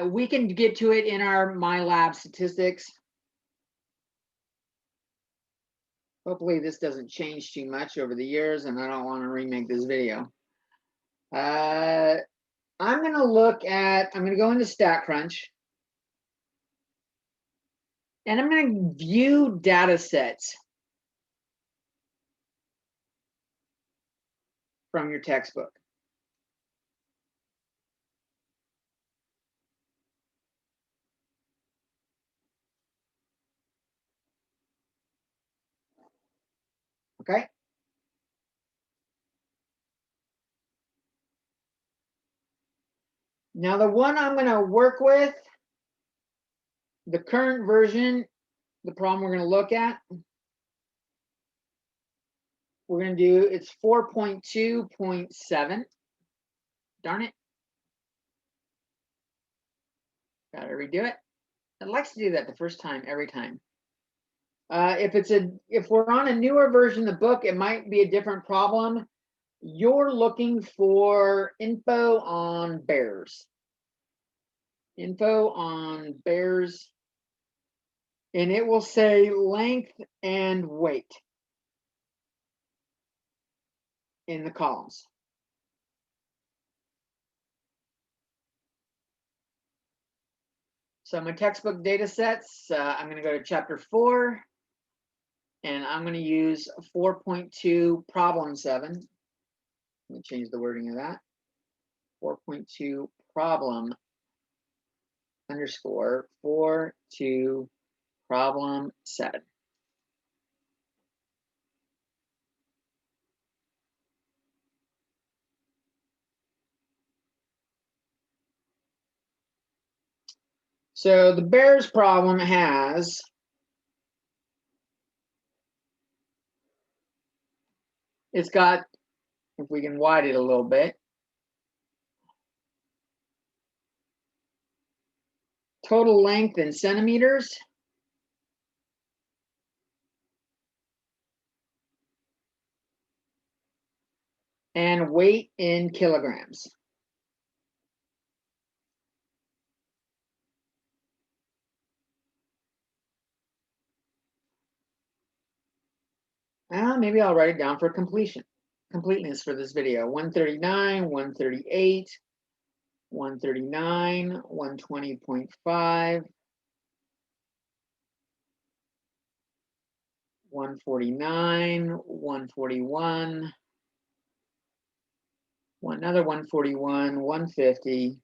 We can get to it in our MyLab statistics. Hopefully this doesn't change too much over the years, and I don't want to remake this video. I'm going to go into Statcrunch, and I'm going to view data sets from your textbook. Okay. Now the one I'm going to work with, the current version, the problem we're going to look at, we're going to do, it's 4.2.7. Darn it. Got to redo it. It likes to do that the first time, every time. If we're on a newer version of the book, it might be a different problem. You're looking for info on bears. Info on bears, and it will say length and weight in the columns. So my textbook data sets, I'm going to go to chapter 4, and I'm going to use 4.2 problem 7. Let me change the wording of that. 4.2 problem underscore 4.2 problem 7. So the bears problem has it's got, if we can widen it a little bit, total length in centimeters, and weight in kilograms. Maybe I'll write it down for completeness for this video. 139, 138, 139, 120.5, 149, 141, another 141, 150,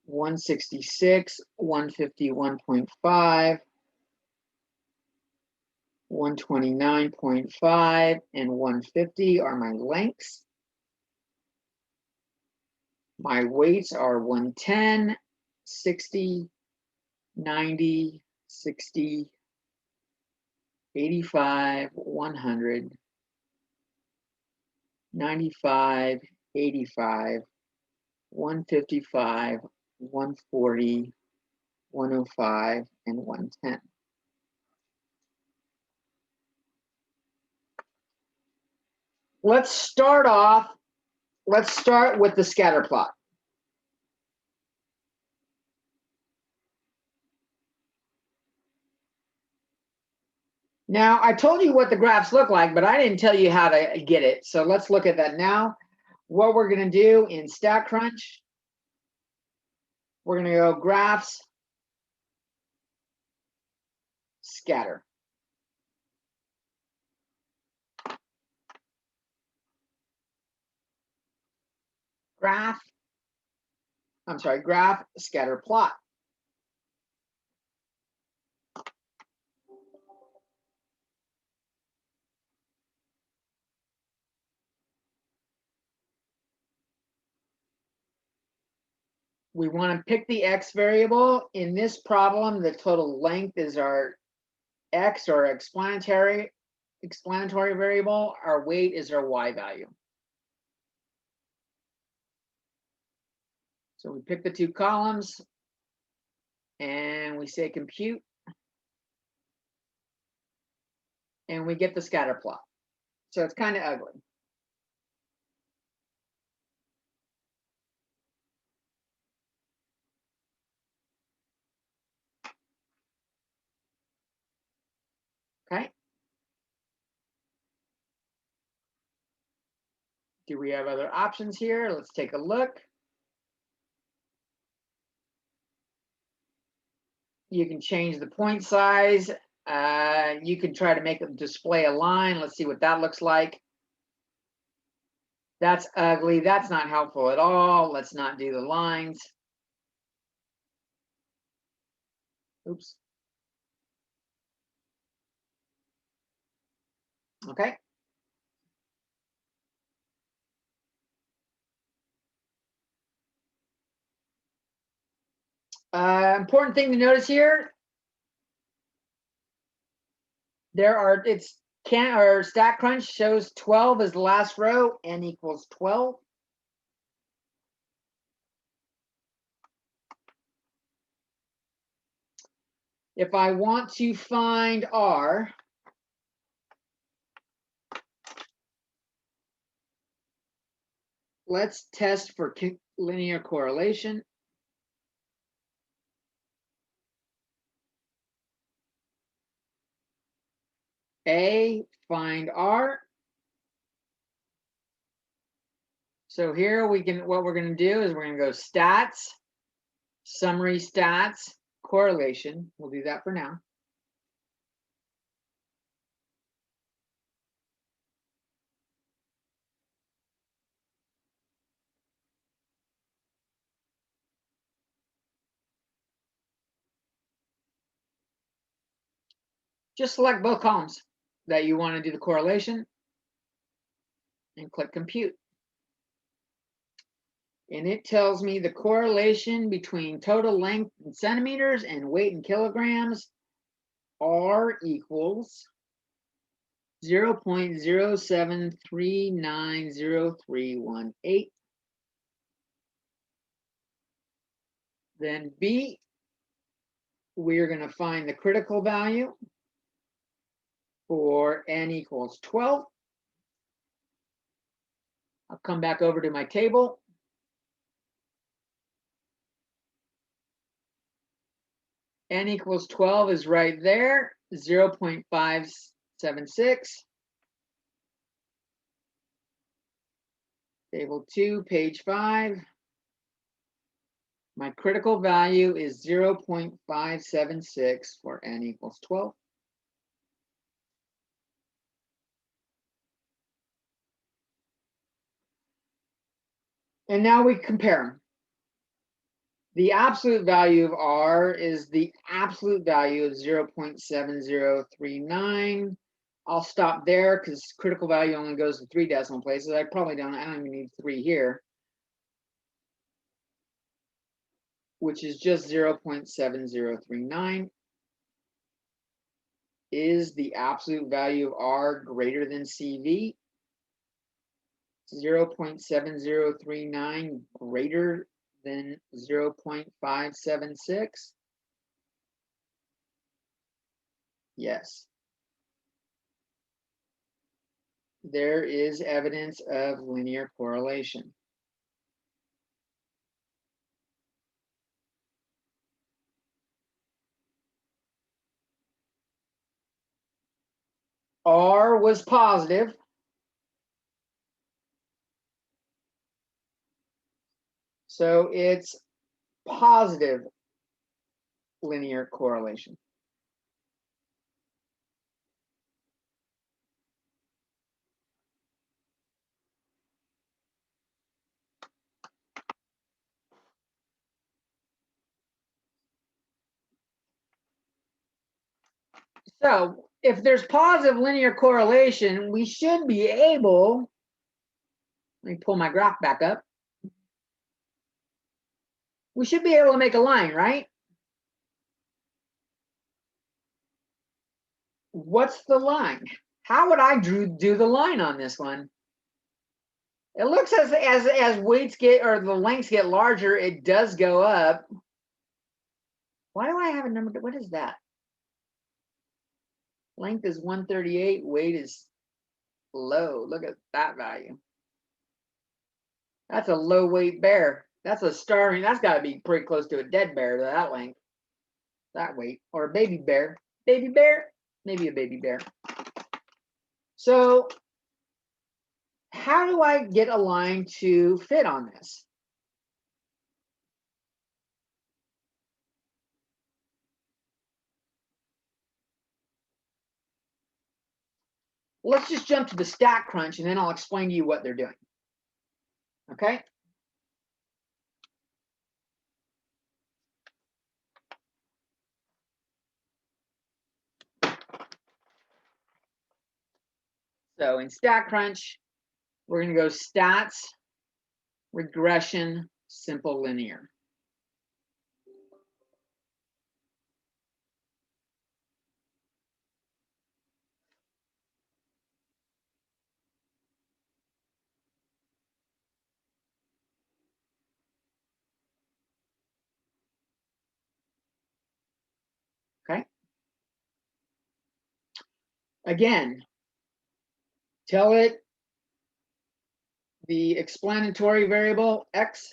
166, 151.5, 129.5, and 150 are my lengths. My weights are 110, 60, 90, 60, 85, 100, 95, 85, 155, 140, 105, and 110. Let's start with the scatter plot. Now, I told you what the graphs look like, but I didn't tell you how to get it. So let's look at that now. What we're going to do in Statcrunch, we're going to go graphs, scatter. Graph, scatter plot. We want to pick the x variable. In this problem, the total length is our x, or explanatory variable. Our weight is our y value. So we pick the two columns, and we say compute, and we get the scatter plot. So it's kind of ugly. Okay. Do we have other options here? Let's take a look. You can change the point size. You can try to make it display a line. Let's see what that looks like. That's ugly. That's not helpful at all. Let's not do the lines. Oops. Okay. Important thing to notice here. Statcrunch shows 12 as the last row, n equals 12. If I want to find R, let's test for linear correlation. A, find R. So here we can, what we're going to do is we're going to go stats, summary stats, correlation. We'll do that for now. Just select both columns that you want to do the correlation and click compute. And it tells me the correlation between total length in centimeters and weight in kilograms, R equals 0.07390318. Then B, we're going to find the critical value for n equals 12. I'll come back over to my table. N equals 12 is right there, 0.576. Table 2, page 5. My critical value is 0.576 for n equals 12. And now we compare them. The absolute value of R is the absolute value of 0.7039. I'll stop there because critical value only goes to 3 decimal places. I don't even need 3 here, which is just 0.7039. Is the absolute value of R greater than CV? 0.7039 greater than 0.576? Yes. There is evidence of linear correlation. R was positive. So it's positive linear correlation. So if there's positive linear correlation, we should be able, let me pull my graph back up. We should be able to make a line, right? What's the line? How would I do the line on this one? It looks as weights get, or the lengths get larger, it does go up. Why do I have a number? What is that? Length is 138, weight is low. Look at that value. That's a low weight bear. That's a starving, that's got to be pretty close to a dead bear, that length, that weight, or a baby bear. Baby bear? Maybe a baby bear. So how do I get a line to fit on this? Let's just jump to the Statcrunch and then I'll explain to you what they're doing. Okay? So in Statcrunch, we're going to go stats, regression, simple linear. Okay. Again, tell it the explanatory variable x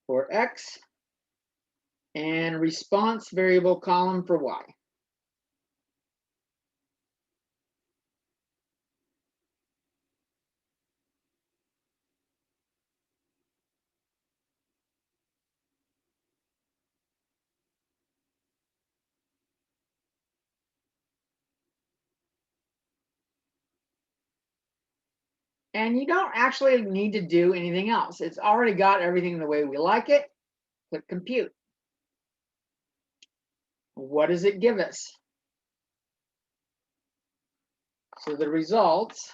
for x and response variable column for y. And you don't actually need to do anything else. It's already got everything the way we like it. Click compute. What does it give us? So the results,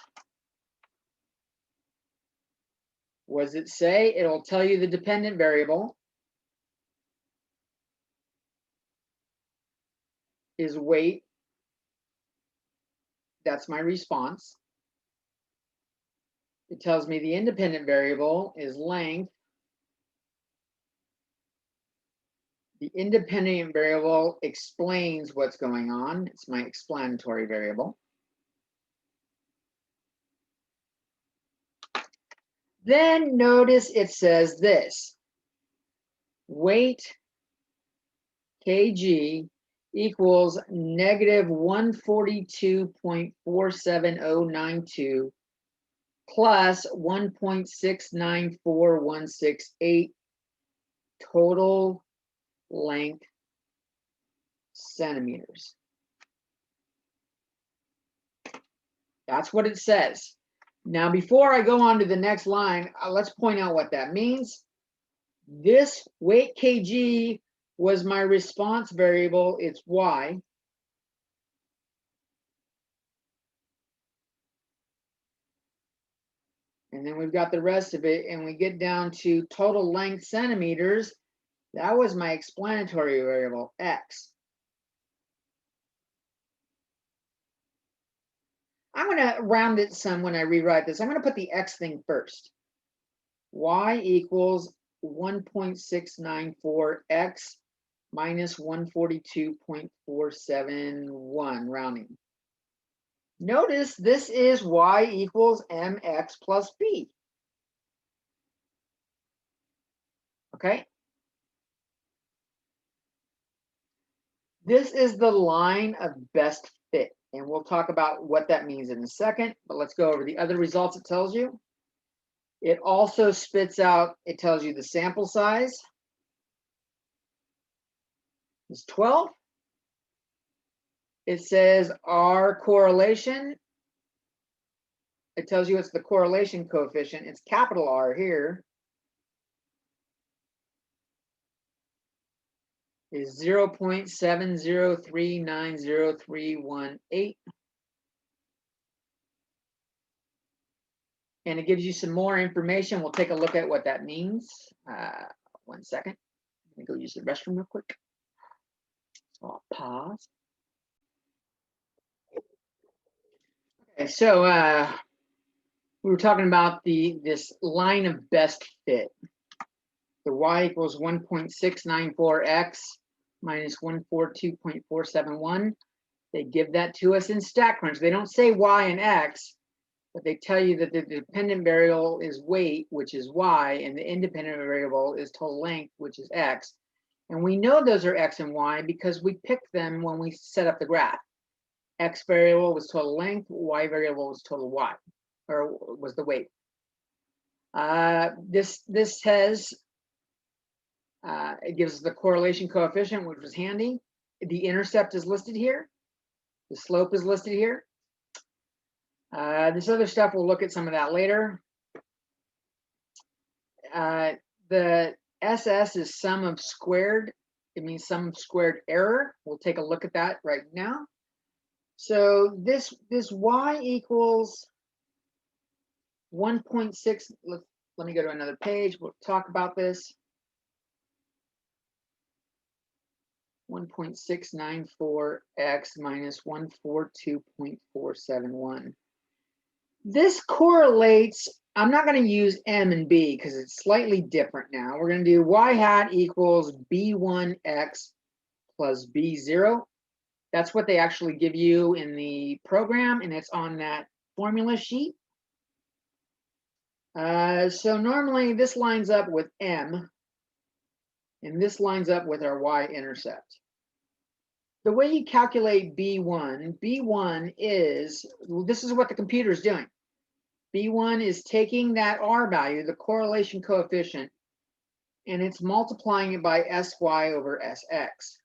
what does it say? It'll tell you the dependent variable is weight. That's my response. It tells me the independent variable is length. The independent variable explains what's going on. It's my explanatory variable. Then notice it says this: weight kg equals negative 142.47092 plus 1.694168 total length centimeters. That's what it says. Now, before I go on to the next line, let's point out what that means. This weight kg was my response variable. It's y. And then we've got the rest of it, and we get down to total length centimeters. That was my explanatory variable, x. I'm going to round it some when I rewrite this. I'm going to put the x thing first. Y equals 1.694x minus 142.471, rounding. Notice this is y equals mx plus b. Okay? This is the line of best fit, and we'll talk about what that means in a second, but let's go over the other results it tells you. It also spits out, it tells you the sample size is 12. It says our correlation, it tells you it's the correlation coefficient. It's capital R here. Is 0.703903118. And it gives you some more information. We'll take a look at what that means. 1 second. Let me go use the restroom real quick. So I'll pause. Okay, so we were talking about this line of best fit. The y equals 1.694x minus 142.471. They give that to us in Statcrunch. They don't say y and x, but they tell you that the dependent variable is weight, which is y, and the independent variable is total length, which is x. And we know those are x and y because we picked them when we set up the graph. X variable was total length, y variable was total y, or was the weight. This has, it gives the correlation coefficient, which was handy. The intercept is listed here. The slope is listed here. This other stuff, we'll look at some of that later. The SS is sum of squared. It means sum of squared error. We'll take a look at that right now. So this y equals 1.6. Let me go to another page. We'll talk about this. 1.694x minus 142.471. This correlates I'm not going to use M and B because it's slightly different now. We're going to do y hat equals B1x plus B0. That's what they actually give you in the program, and it's on that formula sheet. So normally this lines up with M, and this lines up with our y-intercept. The way you calculate B1 is, this is what the computer is doing. B1 is taking that R value, the correlation coefficient, and it's multiplying it by SY over SX.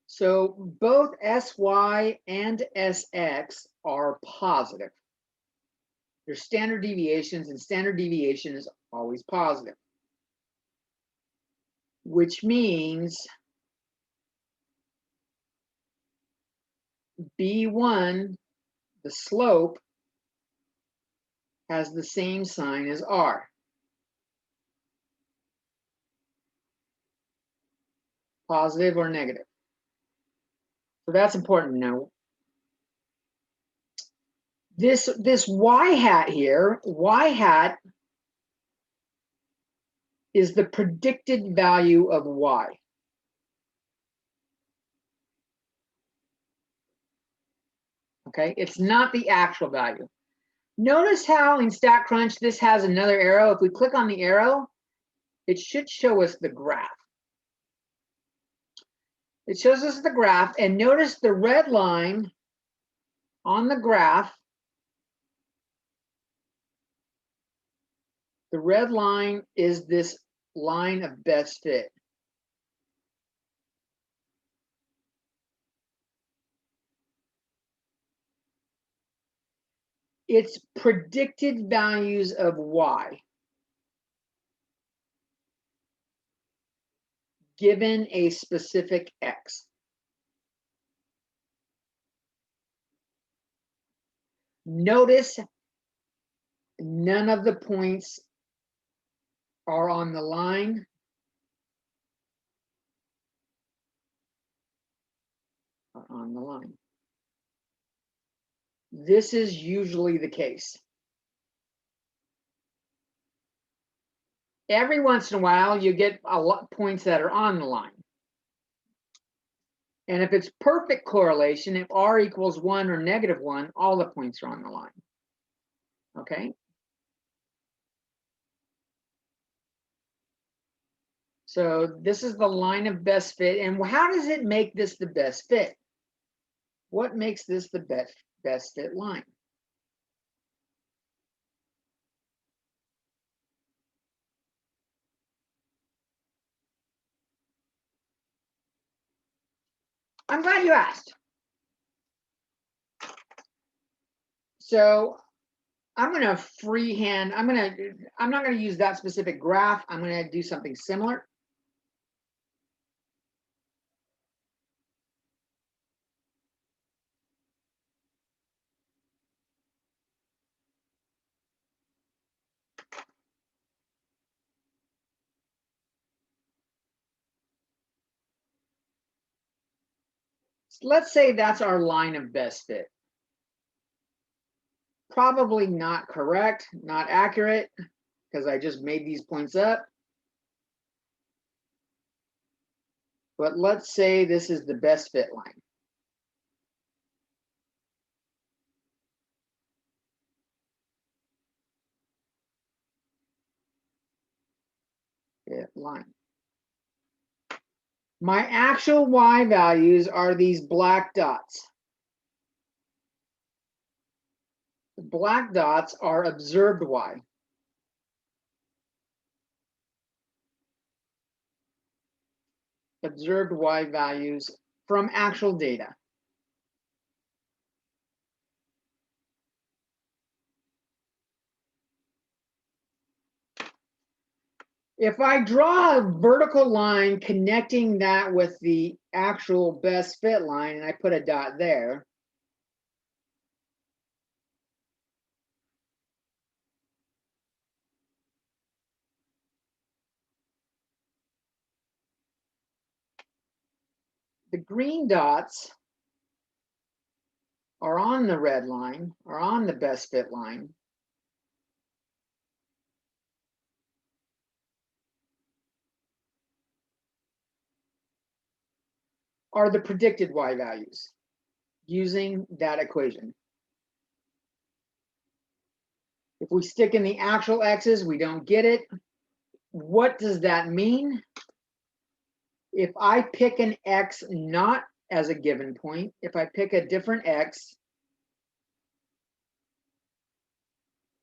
So both SY and SX are positive. There's standard deviations, and standard deviation is always positive, which means B1, the slope, has the same sign as R. Positive or negative. So that's important to know. This y hat here, y hat is the predicted value of y. Okay, it's not the actual value. Notice how in Statcrunch this has another arrow. If we click on the arrow, it should show us the graph. It shows us the graph, and notice the red line on the graph. The red line is this line of best fit. It's predicted values of y given a specific x. Notice none of the points are on the line. Are on the line. This is usually the case. Every once in a while, you get a lot of points that are on the line. And if it's perfect correlation, if R equals 1 or -1, all the points are on the line. Okay? So this is the line of best fit. And how does it make this the best fit? What makes this the best fit line? I'm glad you asked. So I'm going to freehand. I'm not going to use that specific graph. I'm going to do something similar. Let's say that's our line of best fit. Probably not correct, not accurate, because I just made these points up. But let's say this is the best fit line. Fit line. My actual y values are these black dots. The black dots are observed y. Observed y values from actual data. If I draw a vertical line connecting that with the actual best fit line, and I put a dot there, the green dots are on on the red line or on the best fit line are the predicted y values using that equation. If we stick in the actual x's, we don't get it. What does that mean? If I pick an x not as a given point, if I pick a different x,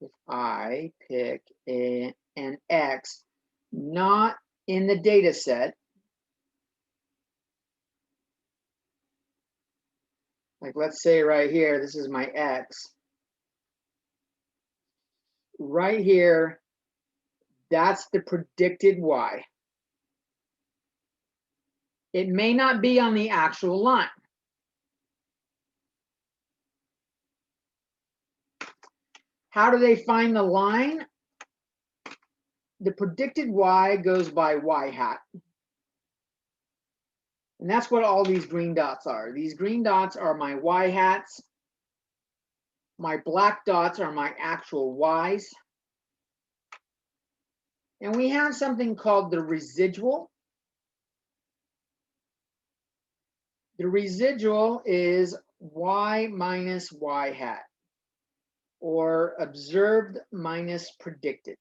if I pick an x not in the data set, like let's say right here, this is my x. Right here, that's the predicted y. It may not be on the actual line. How do they find the line? The predicted y goes by y hat. And that's what all these green dots are. These green dots are my y hats. My black dots are my actual y's. And we have something called the residual. The residual is y minus y hat, or observed minus predicted.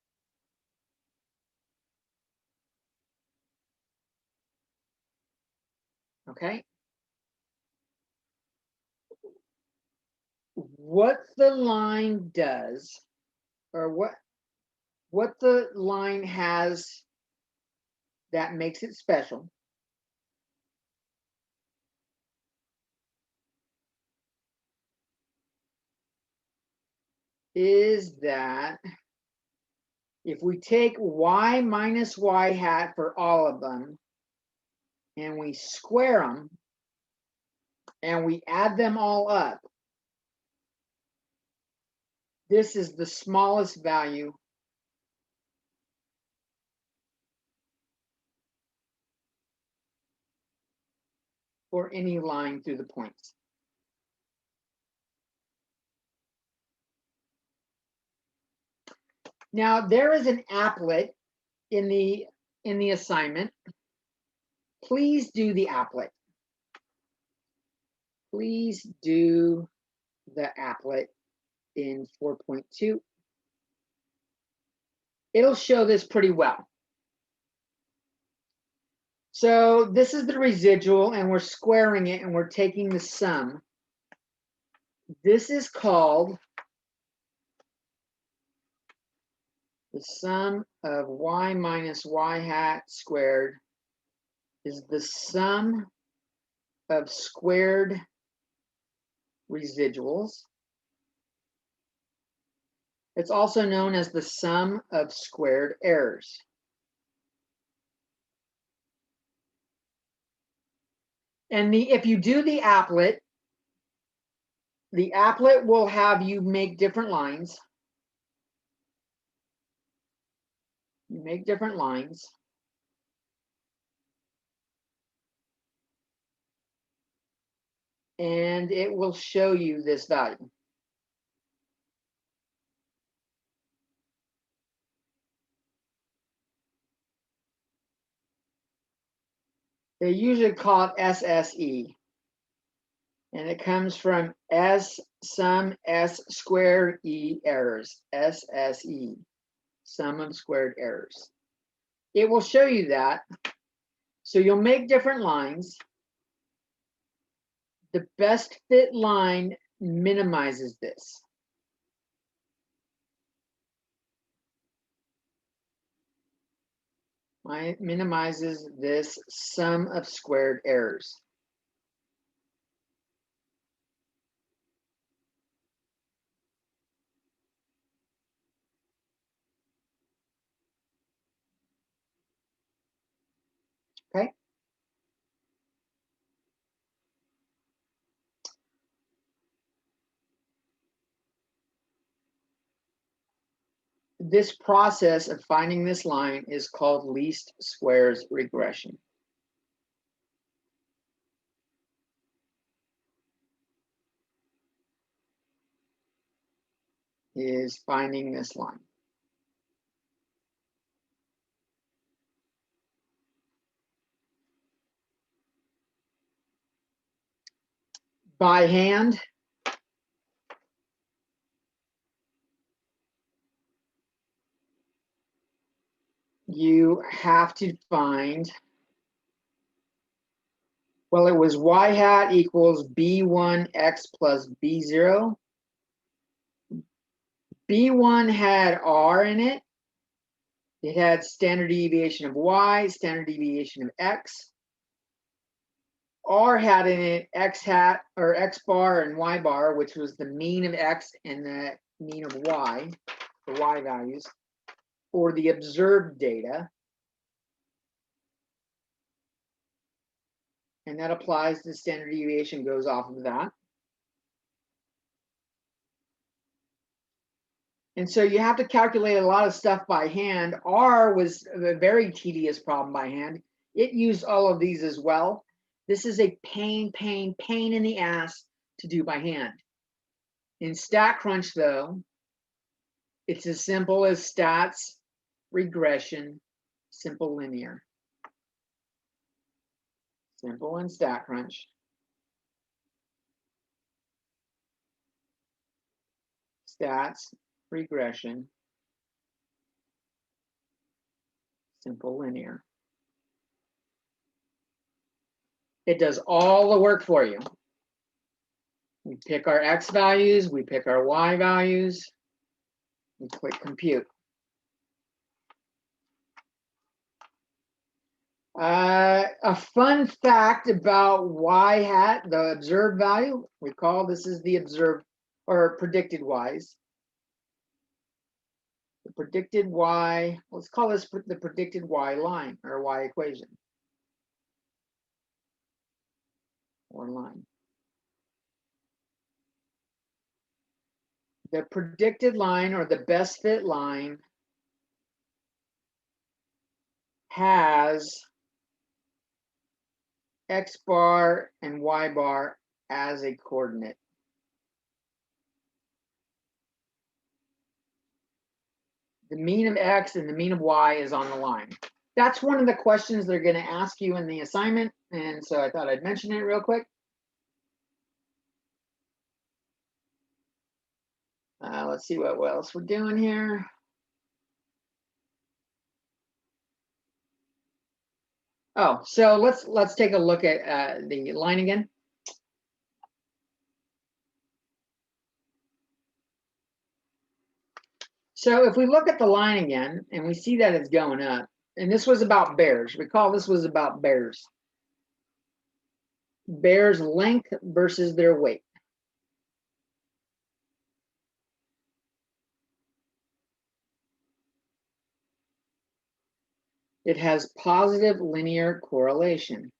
Okay? What the line does, or what the line has that makes it special, is that if we take y minus y hat for all of them and we square them and we add them all up, this is the smallest value for any line through the points. Now there is an applet in the assignment. Please do the applet. Please do the applet in 4.2. It'll show this pretty well. So this is the residual, and we're squaring it, and we're taking the sum. This is called the sum of y minus y hat squared is the sum of squared residuals. It's also known as the sum of squared errors. And if you do the applet will have you make different lines. You make different lines. And it will show you this value. They usually call it SSE. And it comes from sum S squared E errors, SSE, sum of squared errors. It will show you that. So you'll make different lines. The best fit line minimizes this. Minimizes this sum of squared errors. Okay. This process of finding this line is called least squares regression. is finding this line. By hand, you have to find, well, it was y hat equals b1x plus b0. B1 had r in it. It had standard deviation of y, standard deviation of x. R had in it x hat or x bar and y bar, which was the mean of x and the mean of y, the y values, for the observed data. And that applies to standard deviation, goes off of that. And so you have to calculate a lot of stuff by hand. R was a very tedious problem by hand. It used all of these as well. This is a pain in the ass to do by hand. In Statcrunch, though, it's as simple as stats, regression, simple linear. Simple in Statcrunch. Stats, regression, simple linear. It does all the work for you. We pick our X values, we pick our Y values, we click compute. A fun fact about Y hat, the observed value, recall this is the observed or predicted Ys. The predicted Y, let's call this the predicted Y line or Y equation or line. The predicted line or the best fit line has X bar and Y bar as a coordinate. The mean of X and the mean of Y is on the line. That's one of the questions they're going to ask you in the assignment. And so I thought I'd mention it real quick. Let's see what else we're doing here. Oh, so let's take a look at the line again. So if we look at the line again and we see that it's going up, and this was about bears. Recall this was about bears. Bears' length versus their weight. It has positive linear correlation.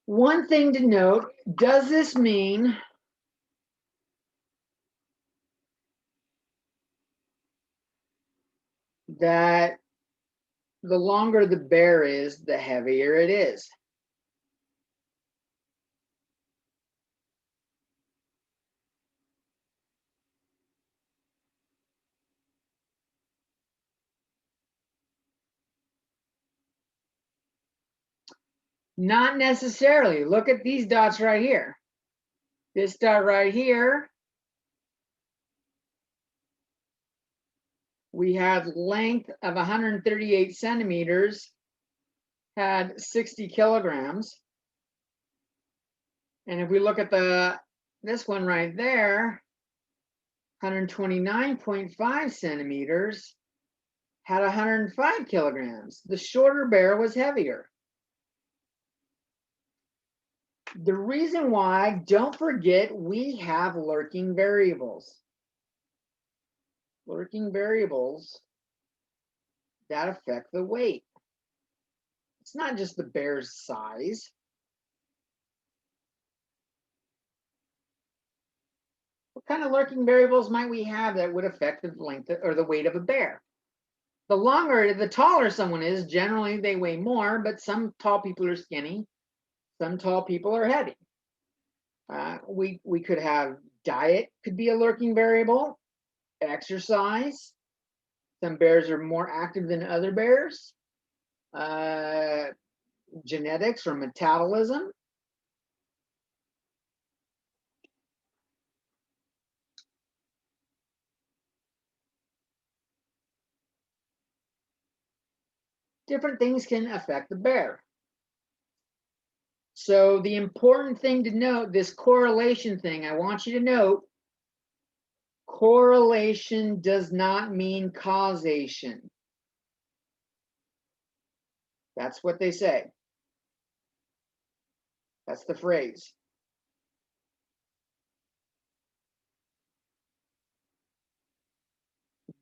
One thing to note, does this mean that the longer the bear is, the heavier it is? Not necessarily. Look at these dots right here. This dot right here, we had length of 138 centimeters, had 60 kilograms. And if we look at this one right there, 129.5 centimeters, had 105 kilograms. The shorter bear was heavier. The reason why, don't forget, we have lurking variables. Lurking variables that affect the weight. It's not just the bear's size. What kind of lurking variables might we have that would affect the length or the weight of a bear? the taller someone is, generally they weigh more, but some tall people are skinny, some tall people are heavy. We could have diet could be a lurking variable, exercise. Some bears are more active than other bears. Genetics or metabolism. Different things can affect the bear. So the important thing to note, this correlation thing, I want you to note, correlation does not mean causation. That's what they say. That's the phrase.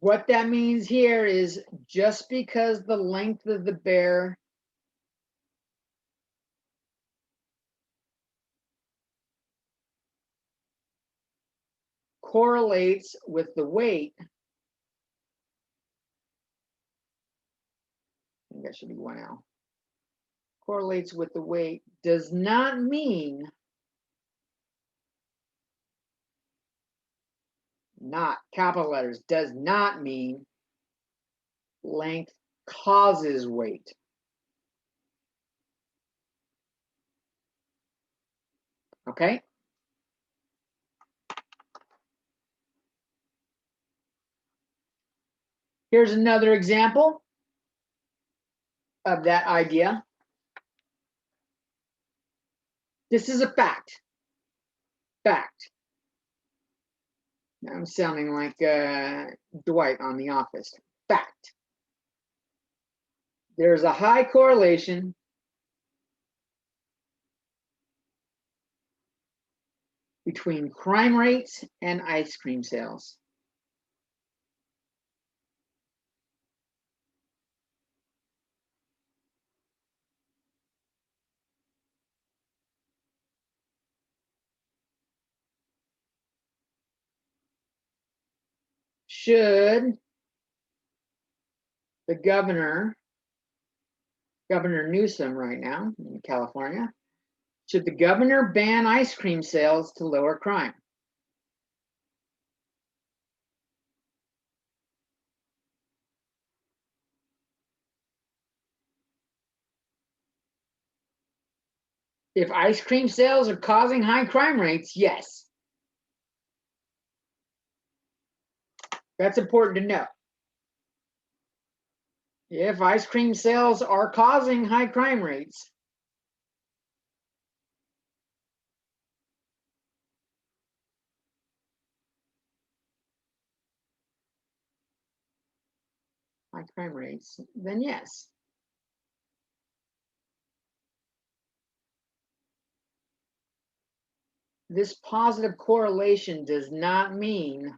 What that means here is just because the length of the bear correlates with the weight, I think that should be 1L, correlates with the weight does not mean, not capital letters, does not mean length causes weight. Okay? Here's another example of that idea. This is a fact. Fact. I'm sounding like Dwight on The Office. Fact. There's a high correlation between crime rates and ice cream sales. Should the Governor Newsom right now in California, should the governor ban ice cream sales to lower crime? If ice cream sales are causing high crime rates, yes. That's important to know. If ice cream sales are causing high crime rates, then yes. This positive correlation does not mean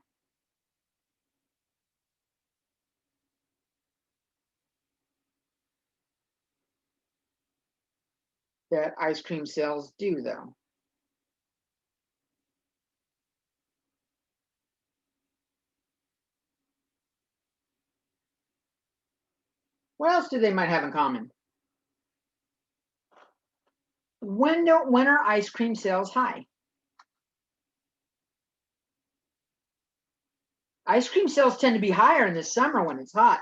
that ice cream sales do, though. What else do they might have in common? When are ice cream sales high? Ice cream sales tend to be higher in the summer when it's hot.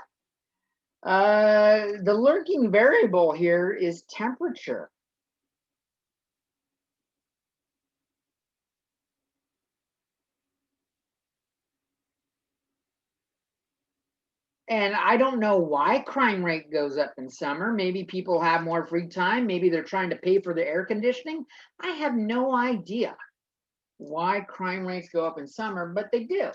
The lurking variable here is temperature. And I don't know why crime rate goes up in summer. Maybe people have more free time. Maybe they're trying to pay for the air conditioning. I have no idea why crime rates go up in summer, but they do.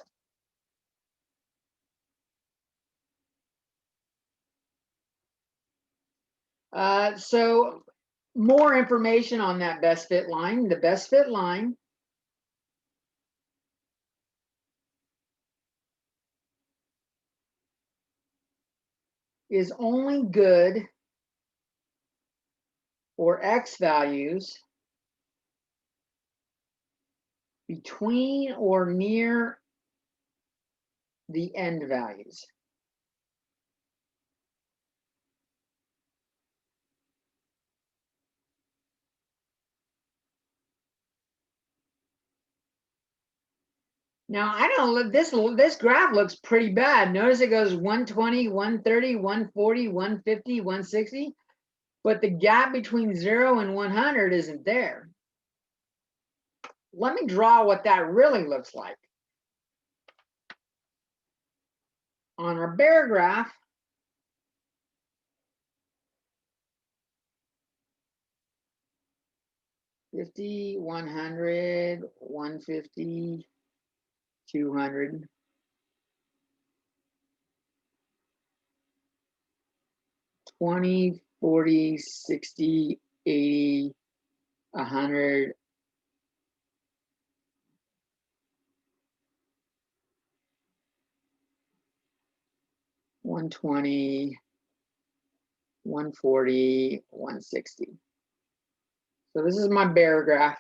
So more information on that best fit line. The best fit line is only good for X values between or near the end values. Now, I don't, this graph looks pretty bad. Notice it goes 120, 130, 140, 150, 160, but the gap between 0 and 100 isn't there. Let me draw what that really looks like. On our bear graph, $50, $100, $150, $200. $20, $40, $60, $80, $100. $120, $140, $160. So this is my bear graph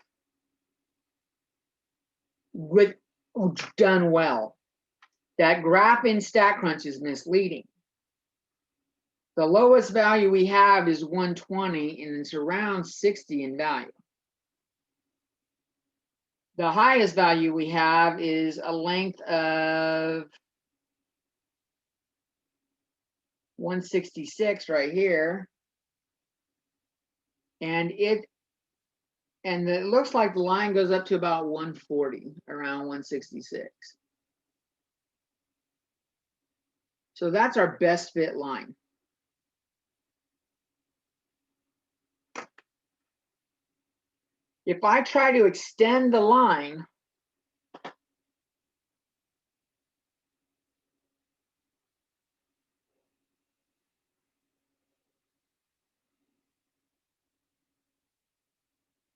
with done well. That graph in Statcrunch is misleading. The lowest value we have is 120, and it's around 60 in value. The highest value we have is a length of 166 right here. And it looks like the line goes up to about 140, around 166. So that's our best fit line. If I try to extend the line,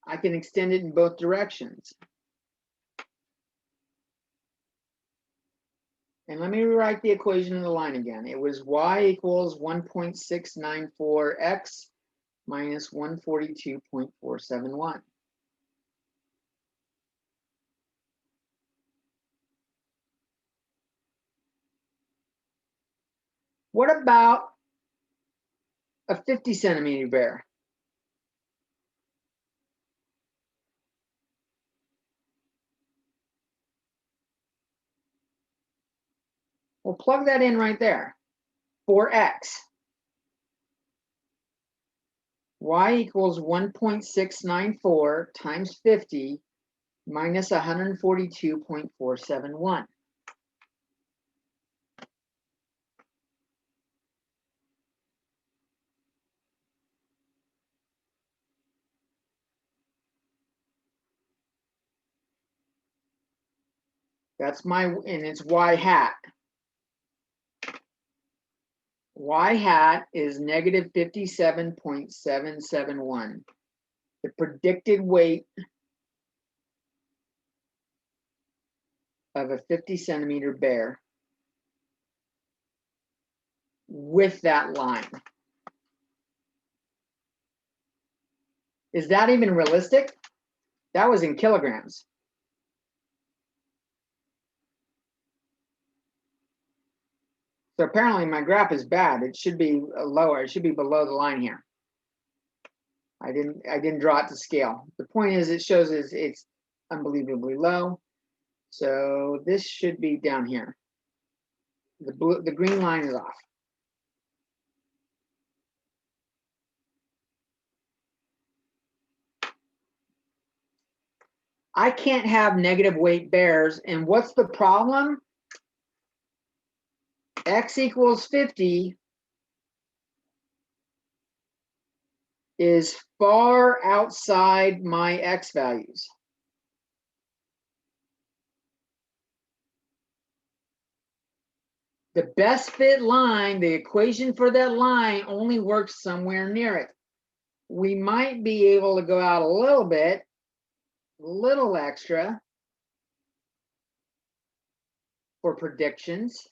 I can extend it in both directions. And let me rewrite the equation of the line again. It was y equals 1.694x minus 142.471. What about a 50 centimeter bear? We'll plug that in right there. For x, y equals 1.694 times 50 minus 142.471. That's and it's y hat. Y hat is negative 57.771. The predicted weight of a 50 centimeter bear with that line. Is that even realistic? That was in kilograms. So apparently my graph is bad. It should be lower. It should be below the line here. I didn't draw it to scale. The point is, it shows it's unbelievably low. So this should be down here. The green line is off. I can't have negative weight bears. And what's the problem? X equals 50 is far outside my X values. The best fit line, the equation for that line only works somewhere near it. We might be able to go out a little bit, a little extra for predictions.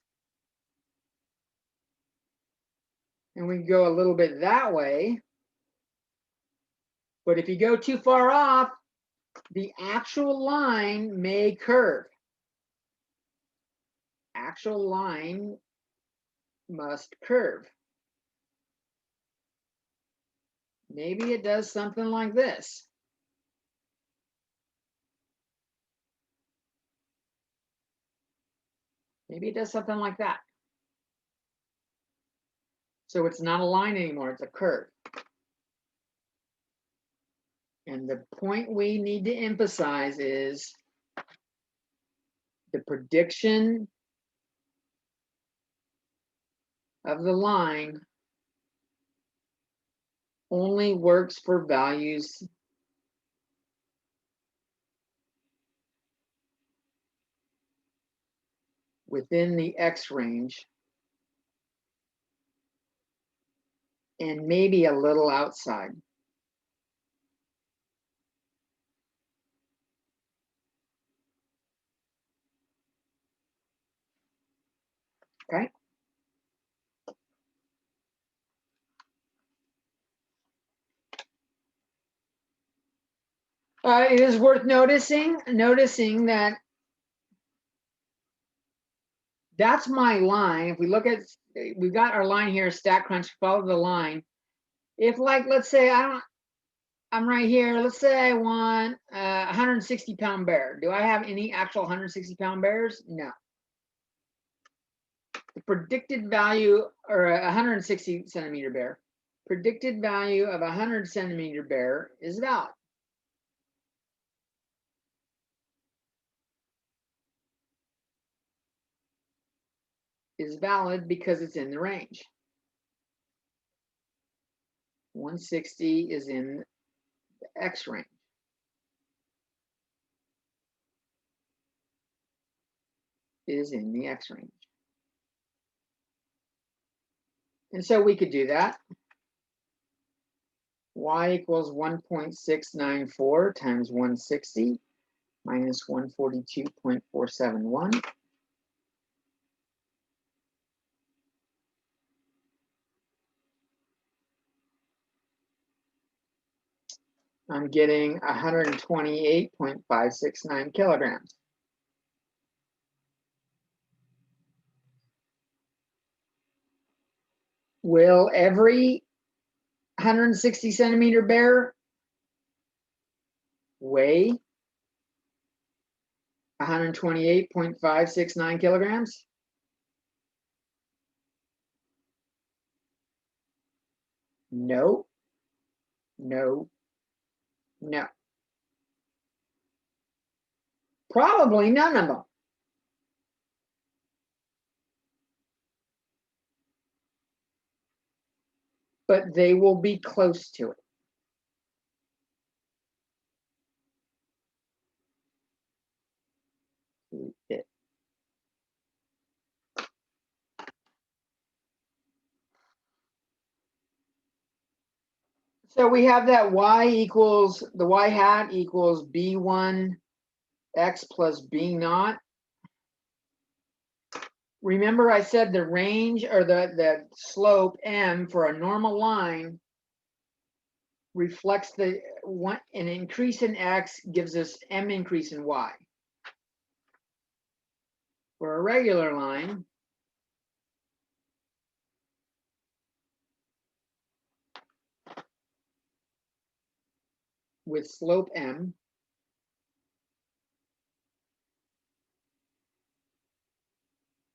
And we can go a little bit that way. But if you go too far off, the actual line may curve. Actual line must curve. Maybe it does something like this. Maybe it does something like that. So it's not a line anymore, it's a curve. And the point we need to emphasize is the prediction of the line only works for values within the X range and maybe a little outside. Okay. It is worth noticing that that's my line. If we look at, we've got our line here, Statcrunch, follow the line. If like, let's say I'm right here, let's say I want a 160 pound bear. Do I have any actual 160 pound bears? No. The predicted value, or a 160 centimeter bear, predicted value of a 100 centimeter bear is valid. Is valid because it's in the range. 160 is in the X range. Is in the X range. And so we could do that. Y equals 1.694 times 160 minus 142.471. I'm getting 128.569 kilograms. Will every 160 centimeter bear weigh 128.569 kilograms? No, no, no. Probably none of them. But they will be close to it. So we have that y equals, the y hat equals b1 x plus b naught. Remember I said the range, or the slope m for a normal line reflects the one, an increase in x gives us m increase in y. For a regular line, with slope m,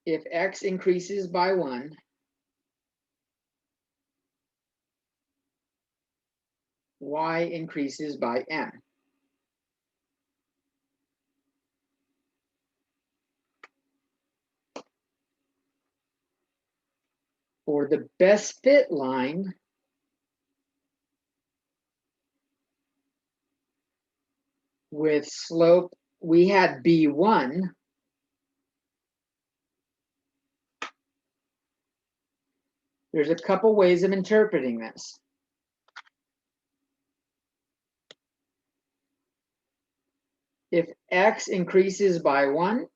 if x increases by 1, y increases by m. For the best fit line, with slope, we had b1. There's a couple ways of interpreting this. If x increases by 1,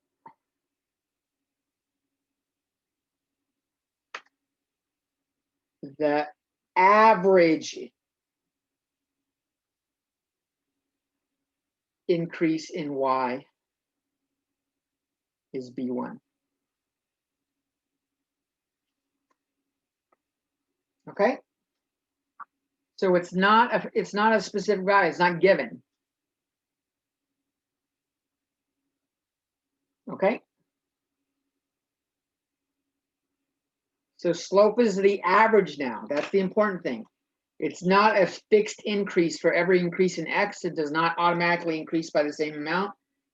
the average increase in y is b1. Okay? So it's not a specific value, it's not given. Okay? So slope is the average now. That's the important thing. It's not a fixed increase for every increase in x. It does not automatically increase by the same amount.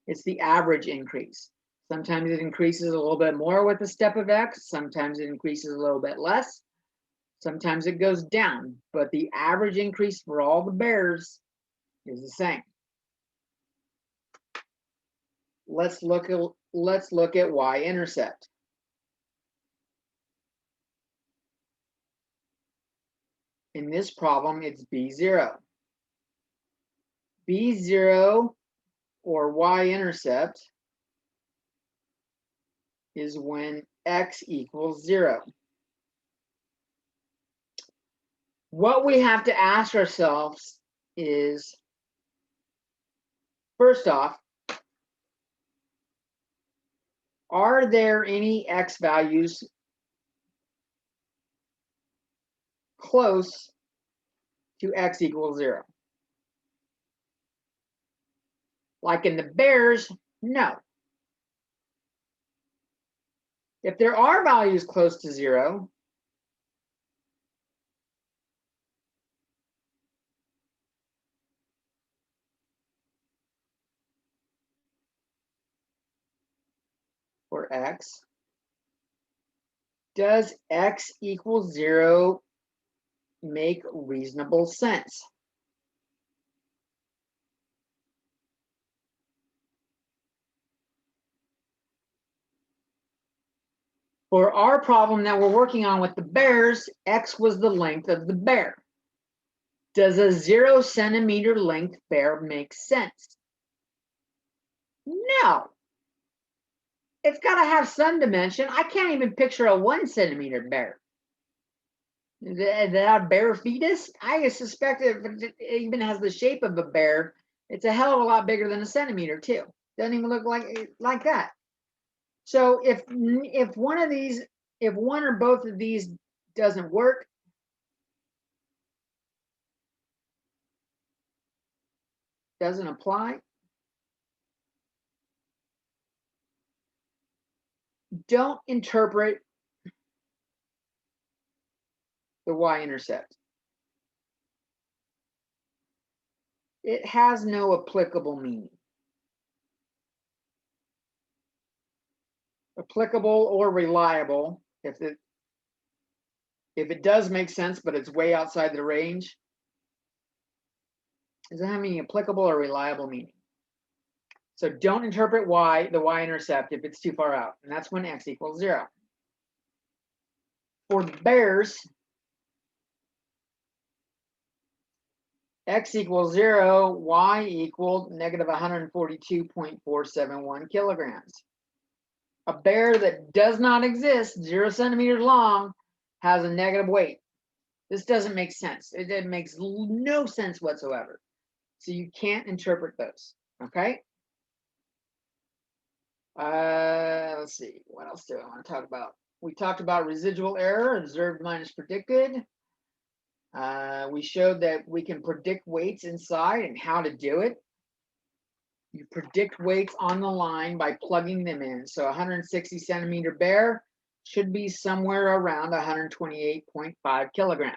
It's the average increase. Sometimes it increases a little bit more with a step of x. Sometimes it increases a little bit less. Sometimes it goes down. But the average increase for all the bears is the same. Let's look at y-intercept. In this problem, it's B0. B0 or y-intercept is when x equals 0. What we have to ask ourselves is, first off, are there any x values close to x equals 0? Like in the bears, no. If there are values close to 0, for x, does x equal 0 make reasonable sense? For our problem that we're working on with the bears, x was the length of the bear. Does a 0 centimeter length bear make sense? No. It's got to have some dimension. I can't even picture a 1 centimeter bear. That bear fetus, I suspect if it even has the shape of a bear, it's a hell of a lot bigger than a centimeter too. Doesn't even look like that. So if one of these, if one or both of these doesn't work, doesn't apply, don't interpret the y-intercept. It has no applicable meaning. Applicable or reliable, if it does make sense, but it's way outside the range, doesn't have any applicable or reliable meaning. So don't interpret the y-intercept if it's too far out, and that's when x equals 0. For the bears, x equals 0, y equaled negative 142.471 kilograms. A bear that does not exist, 0 centimeters long, has a negative weight. This doesn't make sense. It makes no sense whatsoever. So you can't interpret those, okay? Let's see, what else do I want to talk about? We talked about residual error, observed minus predicted. We showed that we can predict weights inside and how to do it. You predict weights on the line by plugging them in. So 160 centimeter bear should be somewhere around 128.5 kilograms.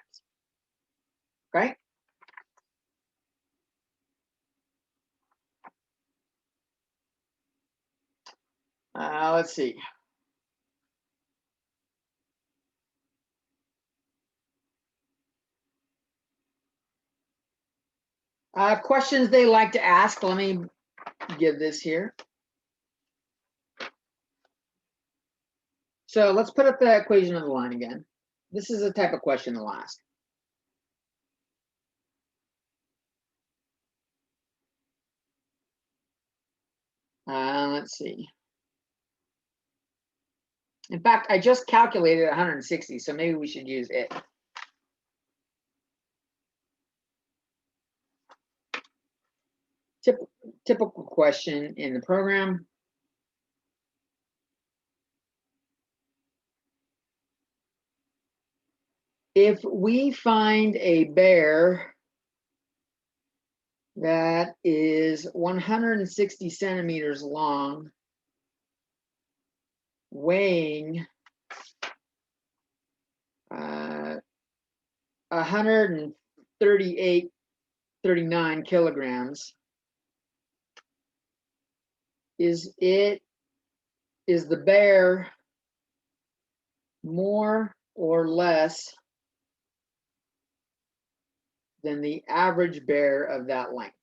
Okay? Let's see. Questions they like to ask. Let me give this here. So let's put up the equation of the line again. This is the type of question they'll ask. Let's see. In fact, I just calculated 160, so maybe we should use it. Typical question in the program. If we find a bear that is 160 centimeters long, weighing 138.39 kilograms. Is the bear more or less than the average bear of that length?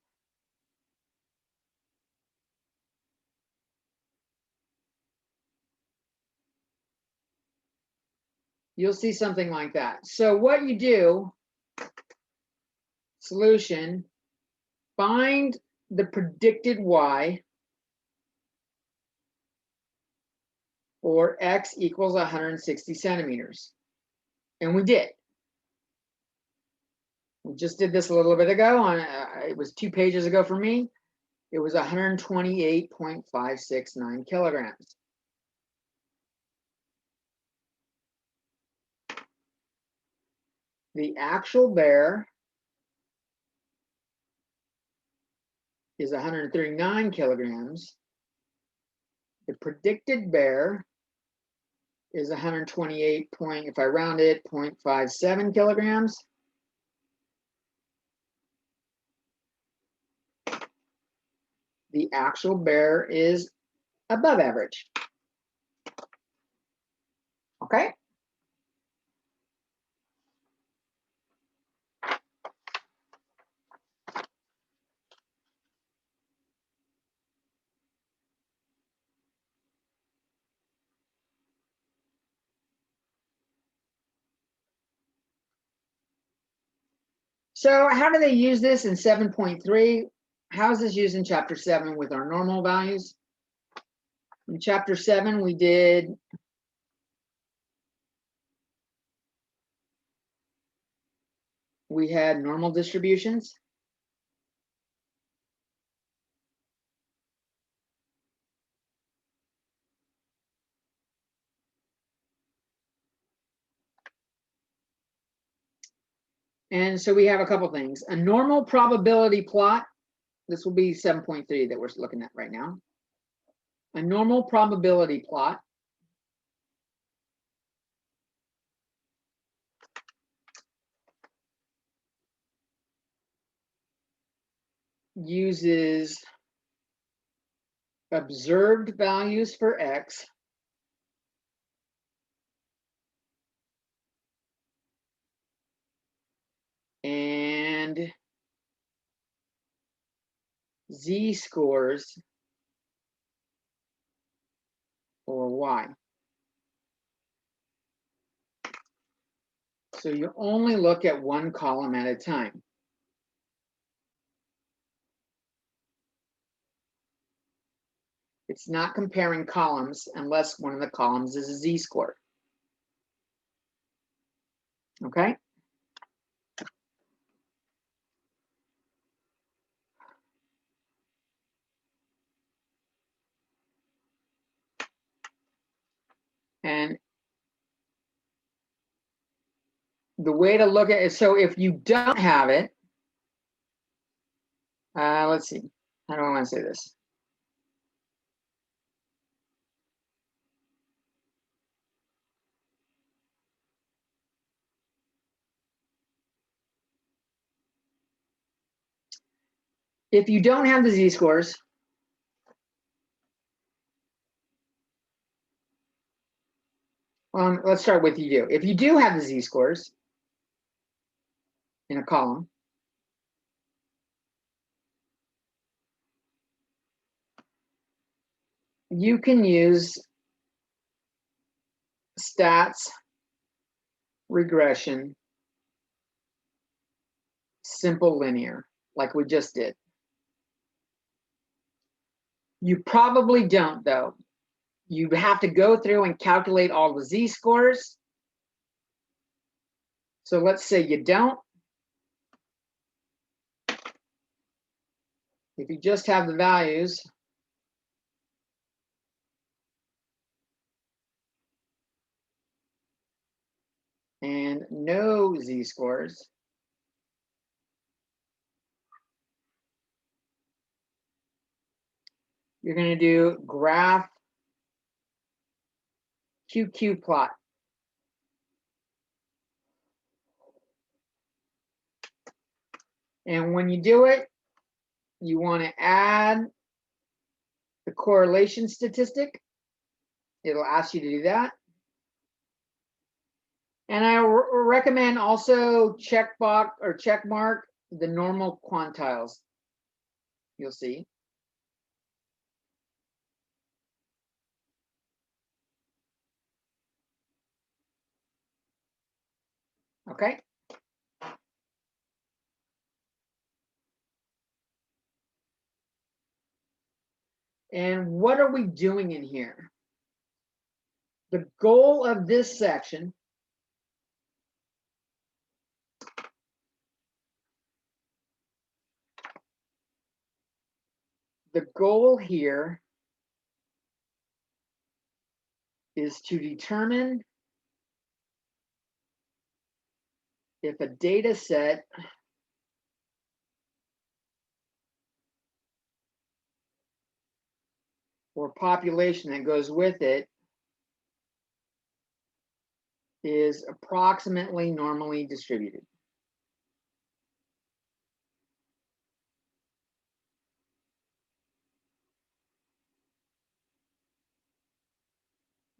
You'll see something like that. So what you do, solution, find the predicted y, or x equals 160 centimeters. And we did. We just did this a little bit ago. It was 2 pages ago for me. It was 128.569 kilograms. The actual bear is 139 kilograms. The predicted bear is 128 point, if I round it, 0.57 kilograms. The actual bear is above average. Okay? So how do they use this in 7.3? How is this used in chapter 7 with our normal values? In chapter 7, we had normal distributions. And so we have a couple things. A normal probability plot. This will be 7.3 that we're looking at right now. A normal probability plot uses observed values for x and z-scores for y. So you only look at one column at a time. It's not comparing columns unless one of the columns is a z-score. Okay? And the way to look at it, so if you don't have it, let's see, how do I want to say this? If you don't have the z-scores, let's start with you do. If you do have the z-scores in a column, you can use stats, regression, simple linear, like we just did. You probably don't, though. You have to go through and calculate all the z-scores. So let's say you don't. If you just have the values, and no z-scores, you're going to do graph QQ plot. And when you do it, you want to add the correlation statistic. It'll ask you to do that. And I recommend also check mark the normal quantiles. You'll see. Okay. And what are we doing in here? The goal of this section here is to determine if a data set or population that goes with it is approximately normally distributed.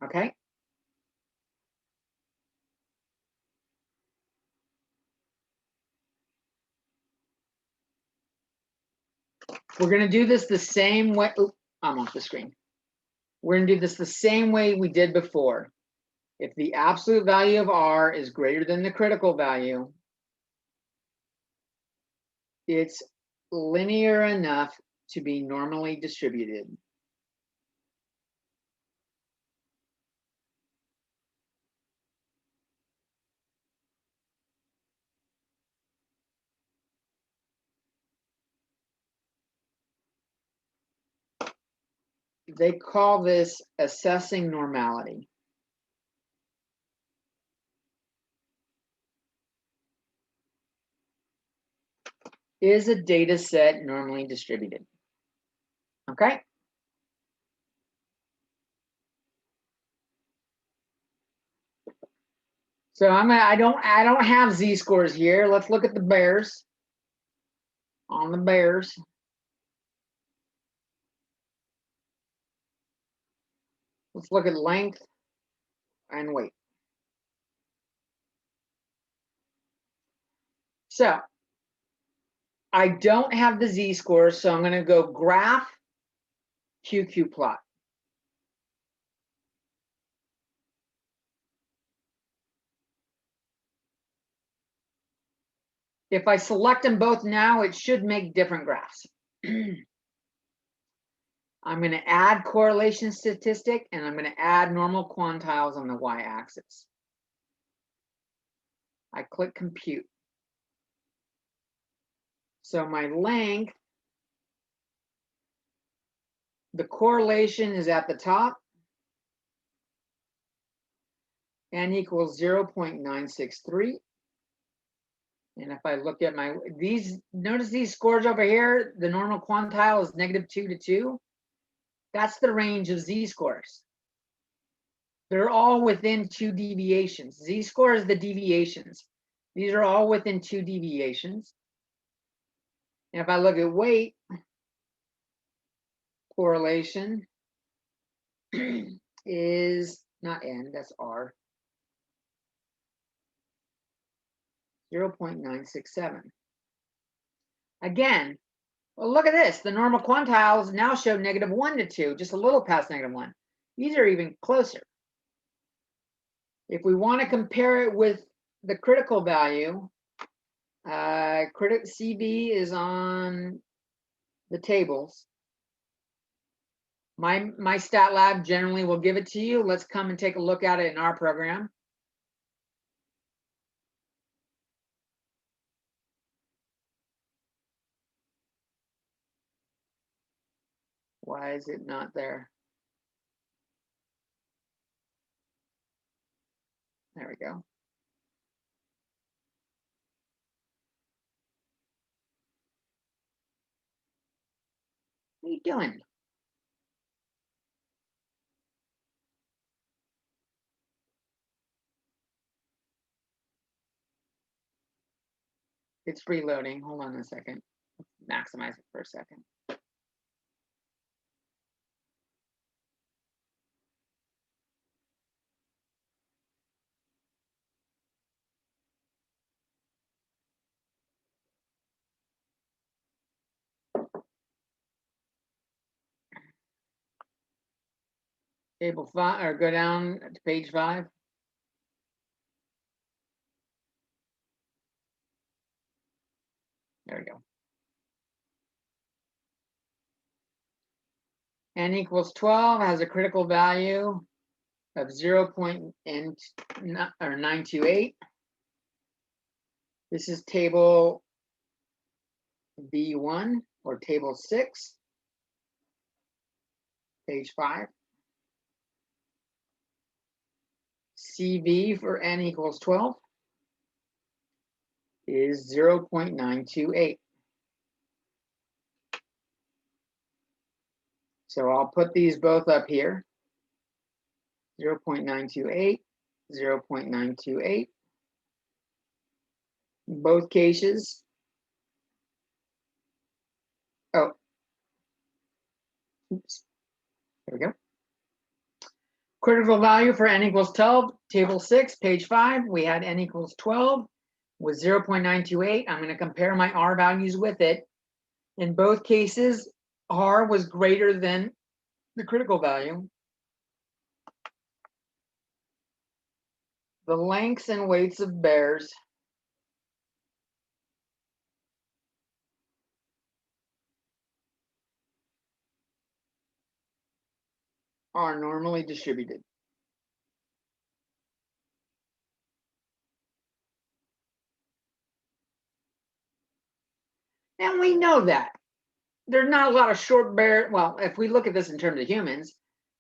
Okay. We're going to do this the same way. Oops, I'm off the screen. We're going to do this the same way we did before. If the absolute value of R is greater than the critical value, it's linear enough to be normally distributed. They call this assessing normality. Is a data set normally distributed? Okay. So I don't have z-scores here. Let's look at the bears. On the bears. Let's look at length and weight. So I don't have the z-scores, so I'm going to go graph QQ plot. If I select them both now, it should make different graphs. I'm going to add correlation statistic, and I'm going to add normal quantiles on the y-axis. I click compute. So my length, the correlation is at the top, n equals 0.963. And if I look at notice these scores over here, the normal quantile is -2 to 2. That's the range of z-scores. They're all within 2 deviations. Z-score is the deviations. These are all within 2 deviations. And if I look at weight, correlation is not n, that's r, 0.967. Again, well, look at this. The normal quantiles now show -1 to 2, just a little past -1. These are even closer. If we want to compare it with the critical value, CB is on the tables. My stat lab generally will give it to you. Let's come and take a look at it in our program. Why is it not there? There we go. What are you doing? It's reloading. Hold on a second. Maximize it for a second. Table 5, or go down to page 5. There we go. N equals 12 has a critical value of 0.928. This is table B1 or table 6, page 5. CV for N equals 12 is 0.928. So I'll put these both up here. 0.928, 0.928. In both cases. Oh, oops. There we go. Critical value for N equals 12, table 6, page 5. We had N equals 12 with 0.928. I'm going to compare my R values with it. In both cases, R was greater than the critical value. The lengths and weights of bears are normally distributed. And we know that. There's not a lot of short bear. Well, if we look at this in terms of humans,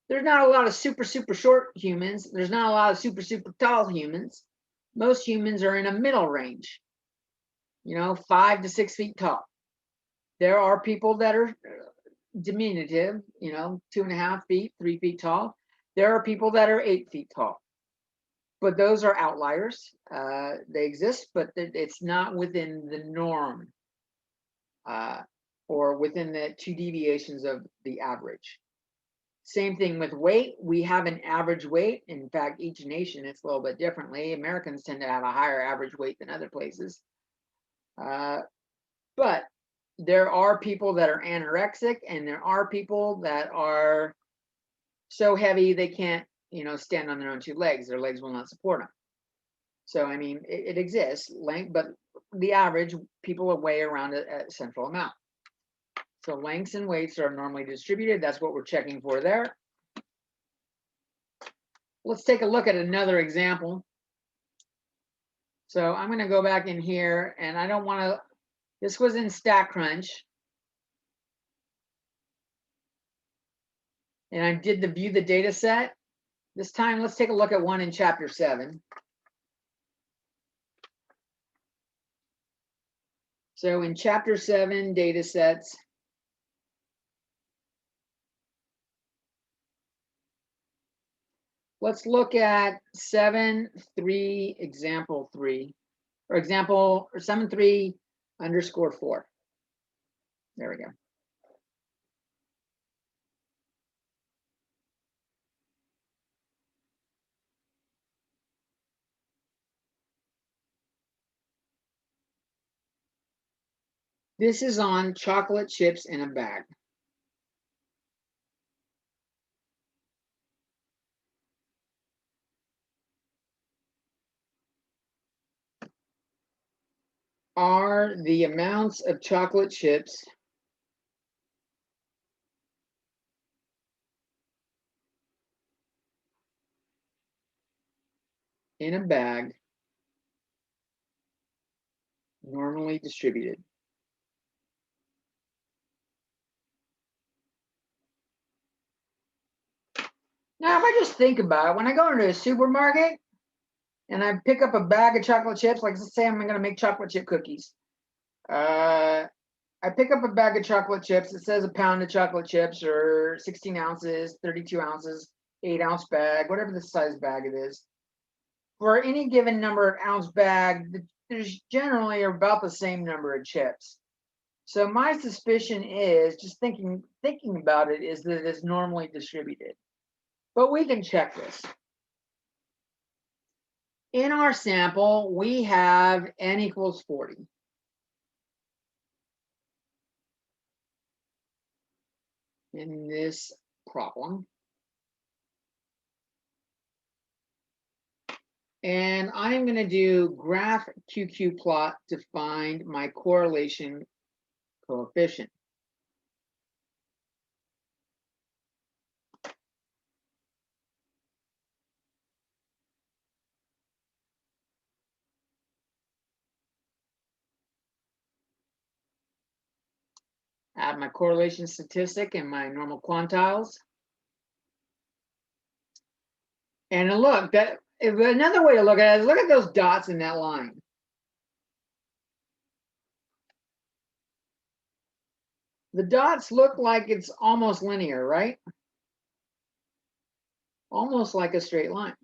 there's not a lot of super short humans. There's not a lot of super tall humans. Most humans are in a middle range, 5 to 6 feet tall. There are people that are diminutive, 2.5 feet, 3 feet tall. There are people that are 8 feet tall. But those are outliers. They exist, but it's not within the norm or within the 2 deviations of the average. Same thing with weight. We have an average weight. In fact, each nation, it's a little bit differently. Americans tend to have a higher average weight than other places. But there are people that are anorexic, and there are people that are so heavy they can't, stand on their own 2 legs. Their legs will not support them. So, I mean, it exists, length, but the average, people weigh around a central amount. So lengths and weights are normally distributed. That's what we're checking for there. Let's take a look at another example. So I'm going to go back in here, and I don't want to, this was in Statcrunch. And I did the view the data set. This time, let's take a look at one in chapter 7. So in chapter 7 data sets, let's look at 7.3 example 3, or example, or 7.3_4. There we go. This is on chocolate chips in a bag. Are the amounts of chocolate chips in a bag normally distributed? Now, if I just think about it, when I go into a supermarket and I pick up a bag of chocolate chips, like let's say I'm going to make chocolate chip cookies. I pick up a bag of chocolate chips. It says a pound of chocolate chips, or 16 ounces, 32 ounces, 8-ounce bag, whatever the size bag it is. For any given number of ounce bag, there's generally about the same number of chips. So my suspicion is, just thinking about it, is that it's normally distributed. But we can check this. In our sample, we have n equals 40. In this problem. And I'm going to do graph QQ-plot to find my correlation coefficient. Add my correlation statistic and my normal quantiles. And look, another way to look at it is look at those dots in that line. The dots look like it's almost linear, right? Almost like a straight line.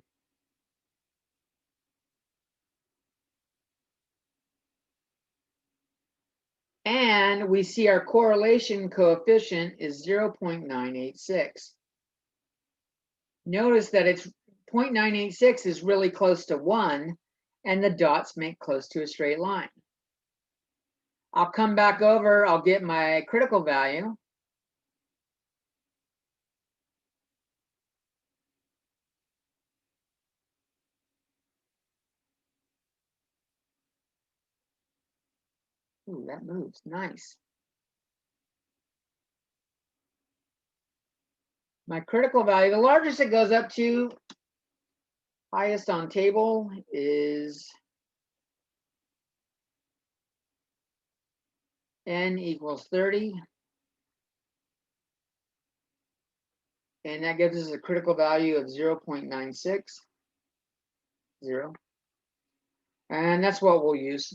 And we see our correlation coefficient is 0.986. Notice that it's 0.986 is really close to 1, and the dots make close to a straight line. I'll come back over, I'll get my critical value. Ooh, that moves, nice. My critical value, the largest it goes up to, highest on table, is n equals 30. And that gives us a critical value of 0.96. 0. And that's what we'll use.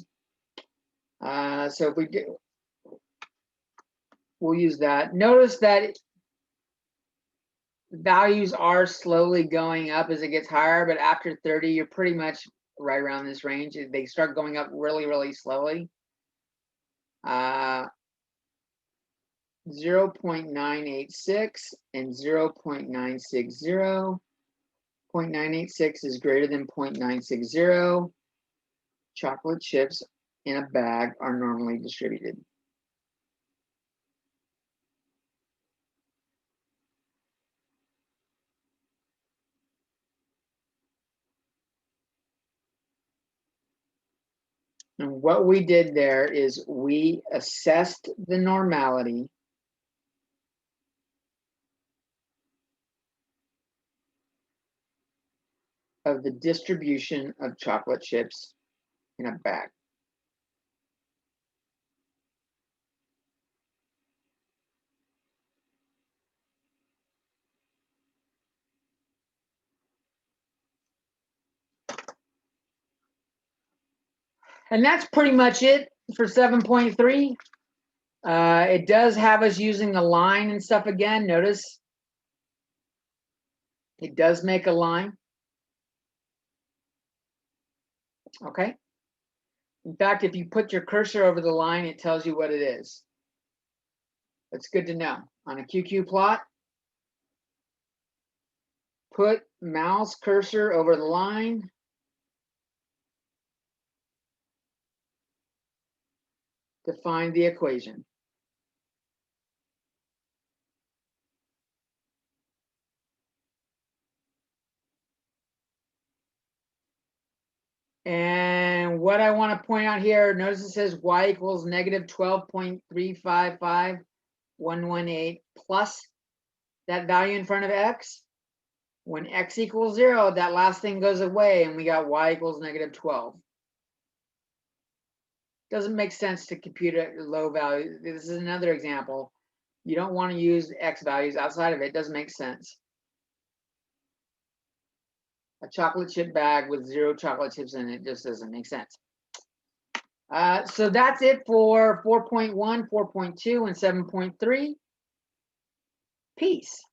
So if we do, we'll use that. Notice that values are slowly going up as it gets higher, but after 30, you're pretty much right around this range. They start going up really, really slowly. 0.986 and 0.960. 0.986 is greater than 0.960. Chocolate chips in a bag are normally distributed. And what we did there is we assessed the normality of the distribution of chocolate chips in a bag. And that's pretty much it for 7.3. It does have us using the line and stuff again. Notice it does make a line. Okay. In fact, if you put your cursor over the line, it tells you what it is. That's good to know. On a QQ plot, put mouse cursor over the line. To find the equation. And what I want to point out here, notice it says y equals negative 12.355118 plus that value in front of x. When x equals 0, that last thing goes away and we got y equals negative 12. Doesn't make sense to compute a low value. This is another example. You don't want to use x values outside of it. It doesn't make sense. A chocolate chip bag with 0 chocolate chips in it just doesn't make sense. So that's it for 4.1, 4.2, and 7.3. Peace.